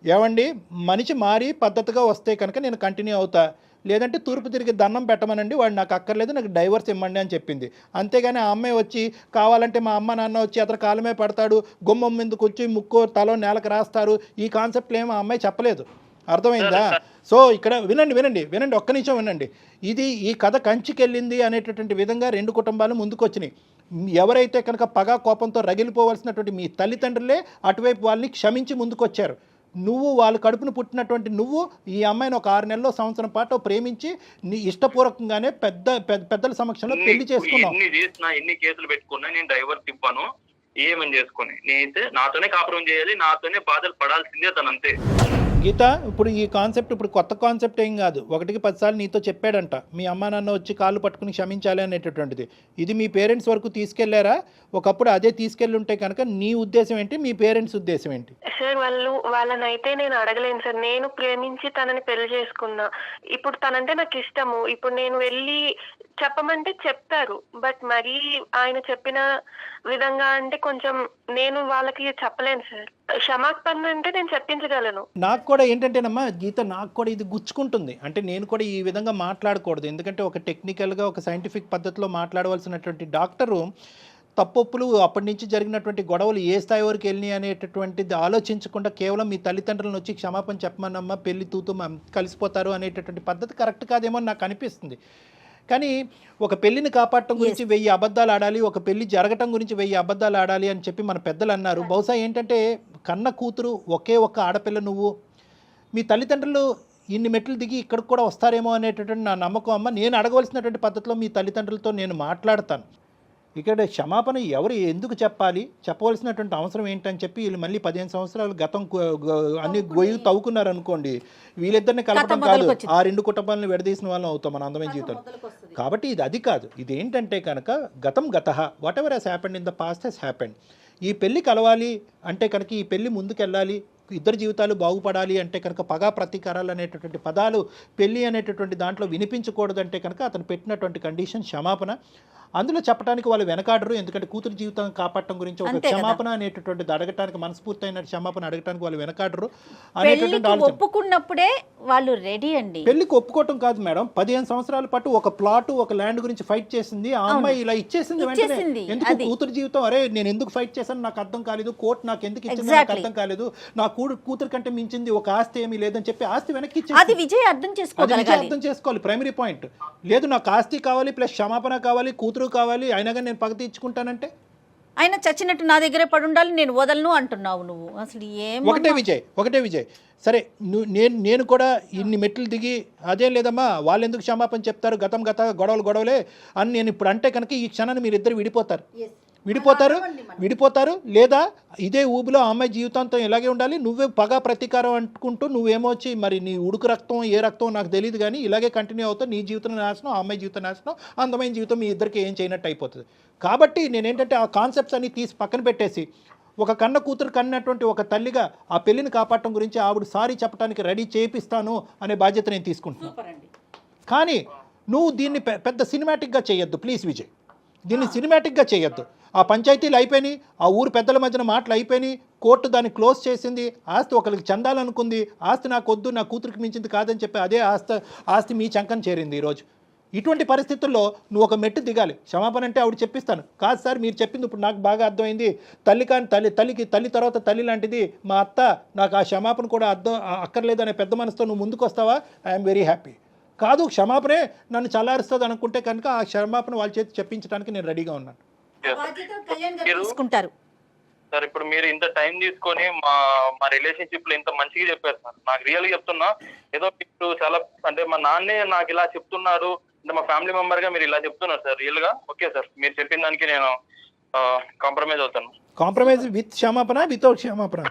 ఏమండి, మనిషి మారి పద్ధతిగా వస్తే కనుక నేను కంటిన్యూ అవుతా, లేదంటే తూర్పు తిరిగి దండం పెట్టమనండి, వాడు నాకు అక్కర్లేదు, నాకు డైవర్స్ ఇవ్వండి అని చెప్పింది. అంతేగాని ఆ అమ్మాయి వచ్చి కావాలంటే మా అమ్మ నాన్న వచ్చి అతను కాలమే పడతాడు, గుమ్మం మీదకి వచ్చి ముక్కు తలో నేలకు రాస్తారు, ఈ కాన్సెప్ట్లు ఏమో ఆ అమ్మాయి చెప్పలేదు. అర్థమైందా? సో ఇక్కడ వినండి, ఒక్క నిమిషం వినండి. ఈ కథ కంచికెళ్ళింది అనేటటువంటి విధంగా రెండు కుటుంబాలు ముందుకు వచ్చినాయి. ఎవరైతే కనుక పగా కోపంతో రగిలిపోవాల్సినటువంటి మీ తల్లిదండ్రులే అటువైపు వాళ్ళని క్షమించి ముందుకు వచ్చారు. నువ్వు వాళ్ళ కడుపును పుట్టినటువంటి నువ్వు ఈ అమ్మాయిని ఒక 6 నెలల్లో సంవత్సరం పాటు ప్రేమించి నీ ఇష్టపూర్వకంగానే పెద్దల సమక్షంలో పెళ్లి చేసుకున్నావు. ఎన్ని కేసులు పెట్టుకున్నా నేను డైవర్స్ ఇవ్వను, ఏమని చేసుకుని నేనైతే నాతోనే కాపురం చేయాలి, నాతోనే బాధలు పడాల్సిందే తనంతే. గీత, ఇప్పుడు ఈ కాన్సెప్ట్ ఇప్పుడు కొత్త కాన్సెప్ట్ ఏం కాదు. 1కి 10 సార్లు నీతో చెప్పాడంట, మీ అమ్మా నాన్న వచ్చి కాళ్ళు పట్టుకుని క్షమించాలి అనేటటువంటిది. ఇది మీ పేరెంట్స్ వరకు తీసుకెళ్లారా? ఒకప్పుడు అదే తీసుకెళ్ళి ఉంటే కనుక నీ ఉద్దేశం ఏంటి, మీ పేరెంట్స్ ఉద్దేశం ఏంటి? సార్ వాళ్ళనైతే నేను అడగలేను సార్. నేను ప్రేమించి తనని పెళ్లి చేసుకున్నా. ఇప్పుడు తనంటే నాకు ఇష్టము. ఇప్పుడు నేను వెళ్ళి చెప్పమంటే చెప్తారు. బట్ మరీ ఆయన చెప్పిన విధంగా అంటే కొంచెం నేను వాళ్ళకి చెప్పలేను సార్. క్షమాపణ అంటే నేను చెప్పించగలను. నాకు కూడా ఏంటంటేనమ్మా గీత, నాకు కూడా ఇది గుచ్చుకుంటుంది. అంటే నేను కూడా ఈ విధంగా మాట్లాడకూడదు. ఎందుకంటే ఒక టెక్నికల్గా ఒక సైంటిఫిక్ పద్ధతిలో మాట్లాడవలసినటువంటి డాక్టరు తప్పొప్పులు అప్పటి నుంచి జరిగినటువంటి గొడవలు ఏ స్థాయి వరకు వెళ్ళినాయి అనేటటువంటిది ఆలోచించకుండా కేవలం మీ తల్లిదండ్రులను వచ్చి క్షమాపణ చెప్పమన్నమ్మా, పెళ్లి తూతూ కలిసిపోతారు అనేటటువంటి పద్ధతి కరెక్ట్ కాదేమో అని నాకు అనిపిస్తుంది. కానీ ఒక పెళ్లిని కాపాడటం గురించి 1000 అబద్ధాలు ఆడాలి, ఒక పెళ్లి జరగటం గురించి 1000 అబద్ధాలు ఆడాలి అని చెప్పి మన పెద్దలు అన్నారు. బహుశా ఏంటంటే కన్న కూతురు ఒకే ఒక్క ఆడపిల్ల నువ్వు, మీ తల్లిదండ్రులు ఇన్ని మెట్లు దిగి ఇక్కడికి కూడా వస్తారేమో అనేటటువంటి నా నమ్మకం. అమ్మ, నేను అడగవలసినటువంటి పద్ధతిలో మీ తల్లిదండ్రులతో నేను మాట్లాడతాను. ఇక్కడ క్షమాపణ ఎవరు ఎందుకు చెప్పాలి, చెప్పవలసినటువంటి అవసరం ఏంటని చెప్పి వీళ్ళు మళ్ళీ 15 సంవత్సరాలు గతం అన్ని గొయ్యి తవ్వుకున్నారు అనుకోండి, వీళ్ళిద్దరిని కలపడం కాదు, ఆ 2 కుటుంబాలను విడదీసిన వాళ్ళం అవుతాం మన అందమైన జీవితం. కాబట్టి ఇది అది కాదు. ఇది ఏంటంటే కనుక గతం గతః, whatever has happened in the past has happened. ఈ పెళ్లి కలవాలి అంటే కనుక, ఈ పెళ్లి ముందుకెళ్ళాలి, ఇద్దరు జీవితాలు బాగుపడాలి అంటే కనుక పగా ప్రతీకారాలు అనేటటువంటి పదాలు పెళ్లి అనేటటువంటి దాంట్లో వినిపించకూడదంటే కనుక అతను పెట్టినటువంటి కండిషన్ క్షమాపణ. అందులో చెప్పడానికి వాళ్ళు వెనకాడరు. ఎందుకంటే కూతురు జీవితం కాపాడటం గురించి ఒక క్షమాపణ అనేటటువంటిది అడగటానికి, మనస్ఫూర్తయిన క్షమాపణ అడగటానికి వాళ్ళు వెనకాడరు అనేటటువంటి ఆలోచన. ఒప్పుకున్నప్పుడే వాళ్ళు రెడీ అండి. పెళ్లికి ఒప్పుకోవటం కాదు మేడం, 15 సంవత్సరాల పాటు ఒక ప్లాట్, ఒక ల్యాండ్ గురించి ఫైట్ చేసింది ఆ అమ్మాయి, ఇలా ఇచ్చేసింది వెంటనే. ఎందుకు కూతురు జీవితం, అరే నేను ఎందుకు ఫైట్ చేశాను నాకు అర్థం కాలేదు, కోర్టు నాకు ఎందుకు ఇచ్చింది నాకు అర్థం కాలేదు, నా కూతురు కంటే మించింది ఒక ఆస్తి ఏమీ లేదని చెప్పి ఆస్తి వెనక్కి ఇచ్చేసి, అది విజయ్ అర్థం చేసుకోవాలి. ప్రైమరీ పాయింట్ లేదు, నాకు ఆస్తి కావాలి ప్లస్ క్షమాపణ కావాలి, కూతురు కావాలి, అయినా కానీ నేను పగ తీర్చుకుంటానంటే ఆయన చచ్చినట్టు నా దగ్గరే పడి ఉండాలి, నేను వదలను అంటున్నావు నువ్వు. అసలు ఒకటే విజయ్ సరే, నేను కూడా ఇన్ని మెట్లు దిగి అదే లేదమ్మా వాళ్ళు ఎందుకు క్షమాపణ చెప్తారు, గతం గొడవలే అని నేను ఇప్పుడు అంటే కనుక ఈ క్షణాన్ని మీరు ఇద్దరు విడిపోతారు లేదా ఇదే ఊబిలో ఆ అమ్మాయి జీవితాంతం ఇలాగే ఉండాలి, నువ్వే పగా ప్రతీకారం అంటుకుంటూ నువ్వేమొచ్చి మరి నీ ఉడుకు రక్తం ఏ రక్తం నాకు తెలియదు కానీ ఇలాగే కంటిన్యూ అవుతావు, నీ జీవితం నాశనం, ఆ అమ్మాయి జీవితం నాశనం, అందమైన జీవితం మీ ఇద్దరికి ఏం చేయనట్టు అయిపోతుంది. కాబట్టి నేనేంటంటే ఆ కాన్సెప్ట్స్ అన్ని తీసి పక్కన పెట్టేసి ఒక కన్న కూతురు కన్నటువంటి ఒక తల్లిగా ఆ పెళ్లిని కాపాడటం గురించి ఆవిడ సారీ చెప్పడానికి రెడీ చేపిస్తాను అనే బాధ్యత నేను తీసుకుంటున్నాను. కానీ నువ్వు దీన్ని పెద్ద సినిమాటిక్గా చేయొద్దు ప్లీజ్ విజయ్, దీన్ని సినిమాటిక్గా చేయొద్దు. ఆ పంచాయతీలు అయిపోయినాయి, ఆ ఊరు పెద్దల మధ్యన మాటలు అయిపోయినాయి, కోర్టు దాన్ని క్లోజ్ చేసింది, ఆస్తి ఒకరికి చెందాలనుకుంది, ఆస్తి నాకు వద్దు, నా కూతురికి మించింది కాదని చెప్పి అదే ఆస్తి మీ చంకని చేరింది ఈరోజు. ఇటువంటి పరిస్థితుల్లో నువ్వు ఒక మెట్టు దిగాలి. క్షమాపణ అంటే ఆవిడ చెప్పిస్తాను కాదు సార్, మీరు చెప్పింది ఇప్పుడు నాకు బాగా అర్థమైంది, తల్లి తర్వాత తల్లి లాంటిది మా అత్త, నాకు ఆ క్షమాపణ కూడా అక్కర్లేదు అనే పెద్ద మనసుతో నువ్వు ముందుకు వస్తావా, ఐఎమ్ వెరీ హ్యాపీ. కాదు క్షమాపణే నన్ను చల్లారుస్తుంది అనుకుంటే కనుక ఆ క్షమాపణ వాళ్ళ చేతి చెప్పించడానికి నేను రెడీగా ఉన్నాను. తీసుకుంటారు సార్. ఇప్పుడు మీరు ఇంత టైం తీసుకొని మా రిలేషన్షిప్ లో ఇంత మంచిగా చెప్పారు సార్. నాకు రియల్ గా చెప్తున్నా, ఏదో మీరు చాలా అంటే మా నాన్నే నాకు ఇలా చెప్తున్నారు అంటే మా ఫ్యామిలీ మెంబర్ గా మీరు ఇలా చెప్తున్నారు సార్. రియల్ గా ఓకే సార్, మీరు చెప్పిన దానికి నేను కాంప్రమైజ్ అవుతాను. కాంప్రమైజ్ విత్ క్షమాపణ, వితౌట్ క్షమాపణ?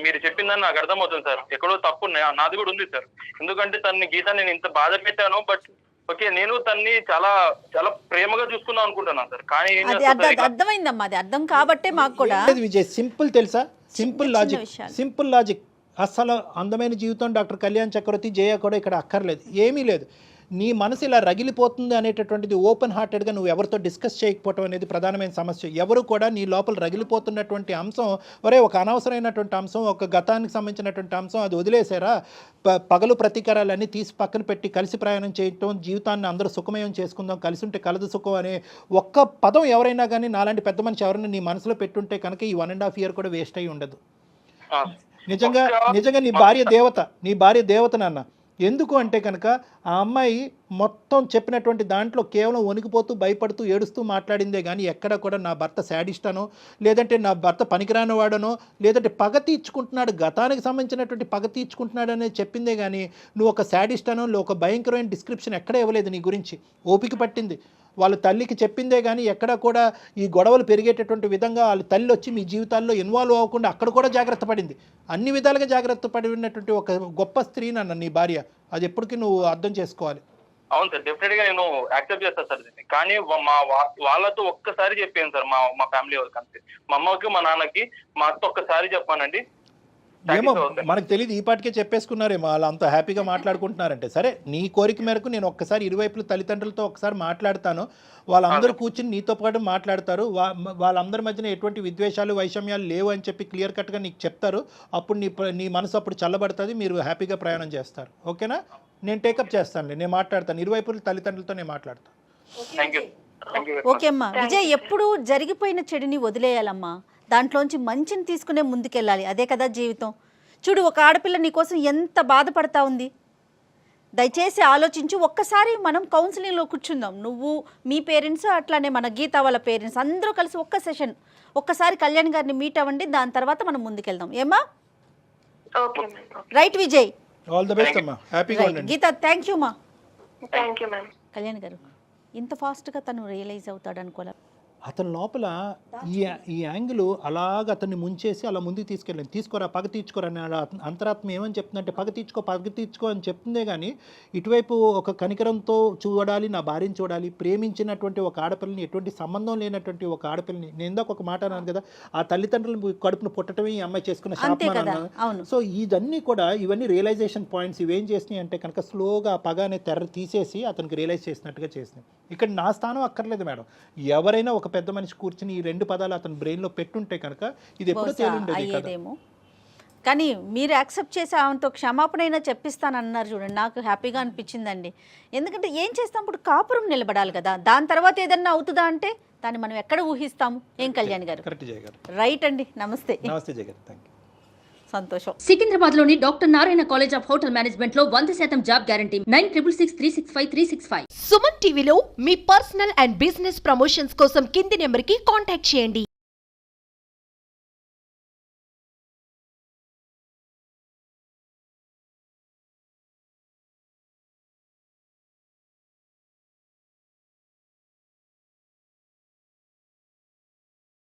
మీరు చెప్పిందని నాకు అర్థమవుతుంది సార్, ఎక్కడో తప్పు నాది కూడా ఉంది సార్. ఎందుకంటే గీత నేను ఇంత బాధ పెట్టాను, బట్ ఓకే నేను తన్ని చాలా చాలా ప్రేమగా చూసుకుందాం అనుకుంటున్నాను సార్. కానీ అర్థమైందమ్మా, అది అర్థం కాబట్టే మాకు కూడా విజయ్ సింపుల్ తెలుసా, సింపుల్ లాజిక్. అసలు అందమైన జీవితం డాక్టర్ కళ్యాణ్ చక్రవర్తి, జయ కూడా ఇక్కడ అక్కర్లేదు, ఏమీ లేదు. నీ మనసు ఇలా రగిలిపోతుంది అనేటటువంటిది ఓపెన్ హార్టెడ్గా నువ్వు ఎవరితో డిస్కస్ చేయకపోవటం అనేది ప్రధానమైన సమస్య. ఎవరు కూడా నీ లోపల రగిలిపోతున్నటువంటి అంశం, ఒరే ఒక అనవసరమైనటువంటి అంశం, ఒక గతానికి సంబంధించినటువంటి అంశం, అది వదిలేసారా, పగలు ప్రతీకారాలన్నీ తీసి పక్కన పెట్టి కలిసి ప్రయాణం చేయటం, జీవితాన్ని అందరూ సుఖమయం చేసుకుందాం, కలిసి ఉంటే కలదు సుఖం అనే ఒక్క పదం ఎవరైనా కానీ నాలాంటి పెద్ద మనిషి ఎవరైనా నీ మనసులో పెట్టుంటే కనుక ఈ 1.5 year కూడా వేస్ట్ అయ్యి ఉండదు. నిజంగా నీ భార్య దేవత నాన్న. ఎందుకు అంటే కనుక ఆ అమ్మాయి మొత్తం చెప్పినటువంటి దాంట్లో కేవలం వణికిపోతూ భయపడుతూ ఏడుస్తూ మాట్లాడిందే కానీ ఎక్కడ కూడా నా భర్త శాడిస్టానో, లేదంటే నా భర్త పనికిరాని వాడనో, లేదంటే పగ తీర్చుకుంటున్నాడు, గతానికి సంబంధించినటువంటి పగ తీర్చుకుంటున్నాడు అనేది చెప్పిందే కానీ నువ్వు ఒక శాడిస్టానో, ఒక భయంకరమైన డిస్క్రిప్షన్ ఎక్కడ ఇవ్వలేదు నీ గురించి. ఓపిక పట్టింది, వాళ్ళ తల్లికి చెప్పిందే కానీ ఎక్కడ కూడా ఈ గొడవలు పెరిగేటటువంటి విధంగా వాళ్ళ తల్లి వచ్చి మీ జీవితాల్లో ఇన్వాల్వ్ అవ్వకుండా అక్కడ కూడా జాగ్రత్త పడింది. అన్ని విధాలుగా జాగ్రత్త పడినటువంటి ఒక గొప్ప స్త్రీ నన్ను నీ భార్య, అది ఎప్పటికీ నువ్వు అర్థం చేసుకోవాలి. అవును సార్, డెఫినెట్ గా నేను యాక్సెప్ట్ చేస్తాను సార్ దీన్ని. కానీ వాళ్ళతో ఒక్కసారి చెప్పాను సార్, మా ఫ్యామిలీ వాళ్ళకి అంతే. మా అమ్మకి మా నాన్నకి మా అత్త ఒక్కసారి చెప్పానండి. ఏమో మనకు తెలియదు, ఈ పాటికే చెప్పేసుకున్నారేమో, వాళ్ళు అంత హ్యాపీగా మాట్లాడుకుంటున్నారంటే. సరే, నీ కోరిక మేరకు నేను ఒక్కసారి ఇరువైపుల తల్లిదండ్రులతో ఒకసారి మాట్లాడతాను. వాళ్ళందరూ కూర్చుని నీతో పాటు మాట్లాడతారు. వాళ్ళందరి మధ్యన ఎటువంటి విద్వేషాలు వైషమ్యాలు లేవు అని చెప్పి క్లియర్ కట్గా నీకు చెప్తారు. అప్పుడు నీ మనసు అప్పుడు చల్లబడుతుంది, మీరు హ్యాపీగా ప్రయాణం చేస్తారు. ఓకేనా? నేను టేకప్ చేస్తాను, నేను మాట్లాడతాను, ఇరువైపుల తల్లిదండ్రులతో నేను మాట్లాడతాను. ఓకే అమ్మా. విజయ్, ఎప్పుడు జరిగిపోయిన చెడుని వదిలేయాలమ్మా, దాంట్లోంచి మంచిని తీసుకునే ముందుకెళ్ళాలి. అదే కదా జీవితం. చూడు, ఒక ఆడపిల్ల నీకోసం ఎంత బాధపడతా ఉంది. దయచేసి ఆలోచించు. ఒక్కసారి మనం కౌన్సిలింగ్లో కూర్చుందాం. నువ్వు, మీ పేరెంట్స్, అట్లానే మన గీత వాళ్ళ పేరెంట్స్ అందరూ కలిసి ఒక్క సెషన్ ఒక్కసారి కళ్యాణ్ గారిని మీట్ అవ్వండి. దాని తర్వాత మనం ముందుకెళ్దాం. ఏమా? Right Vijay, all the best అమ్మా, హ్యాపీగా ఉండండి. గీత, థ్యాంక్ యూ మా. Thank you ma'am. కళ్యాణ్ గారు, ఇంత ఫాస్ట్గా తను రియలైజ్ అవుతాడు అనుకోలే. అతని లోపల ఈ యాంగిల్ అలాగ అతన్ని ముంచేసి అలా ముందుకు తీసుకెళ్ళింది. తీసుకోరా, పగ తీర్చుకోరా అని అంతరాత్మ ఏమని చెప్తుందంటే, పగ తీర్చుకో అని చెప్తుందే కానీ ఇటువైపు ఒక కనికరంతో చూడాలి, నా భార్యని చూడాలి, ప్రేమించినటువంటి ఒక ఆడపిల్లని, ఎటువంటి సంబంధం లేనటువంటి ఒక ఆడపిల్లని. నేను ఇందాక ఒక మాట అన్నాను కదా, ఆ తల్లిదండ్రులు కడుపును పుట్టడమే ఈ అమ్మాయి చేసుకున్న శాపం. సో ఇదన్నీ కూడా, ఇవన్నీ రియలైజేషన్ పాయింట్స్. ఇవేం చేసినాయి అంటే కనుక స్లోగా ఆ పగ అనే తెర తీసేసి అతనికి రియలైజ్ చేసినట్టుగా చేసినాయి. ఇక్కడ నా స్థానం అక్కర్లేదు మేడం. ఎవరైనా ఒక పెద్ద మనిషి కూర్చుని ఈ రెండు పదాలు అతని బ్రెయిన్లో పెట్టుంటే కనుక ఇది ఎప్పుడో తేలిండేదేమో. కానీ మీరు యాక్సెప్ట్ చేసి ఆమెతో క్షమాపణ అయినా చెప్పిస్తానన్నారు చూడండి, నాకు హ్యాపీగా అనిపించిందండి. ఎందుకంటే ఏం చేస్తాం, ఇప్పుడు కాపురం నిలబడాలి కదా, దాని తర్వాత ఏదన్నా అవుతుందా అంటే దాన్ని మనం ఎక్కడ ఊహిస్తాము? ఏం కళ్యాణ్ గారు? కరెక్ట్ జయ గారు. రైట్ అండి. నమస్తే. నమస్తే జయ గారు, థ్యాంక్ యూ. సంతోషం. సికింద్రాబాద్ లోని doctor Narayana college of hotel management లో 100% జాబ్ గ్యారంటీ. 966365365365. సుమన్ టీవీలో మీ పర్సనల్ అండ్ బిజినెస్ ప్రమోషన్స్ కోసం కింది నెంబర్ కి కాంటాక్ట్ చేయండి.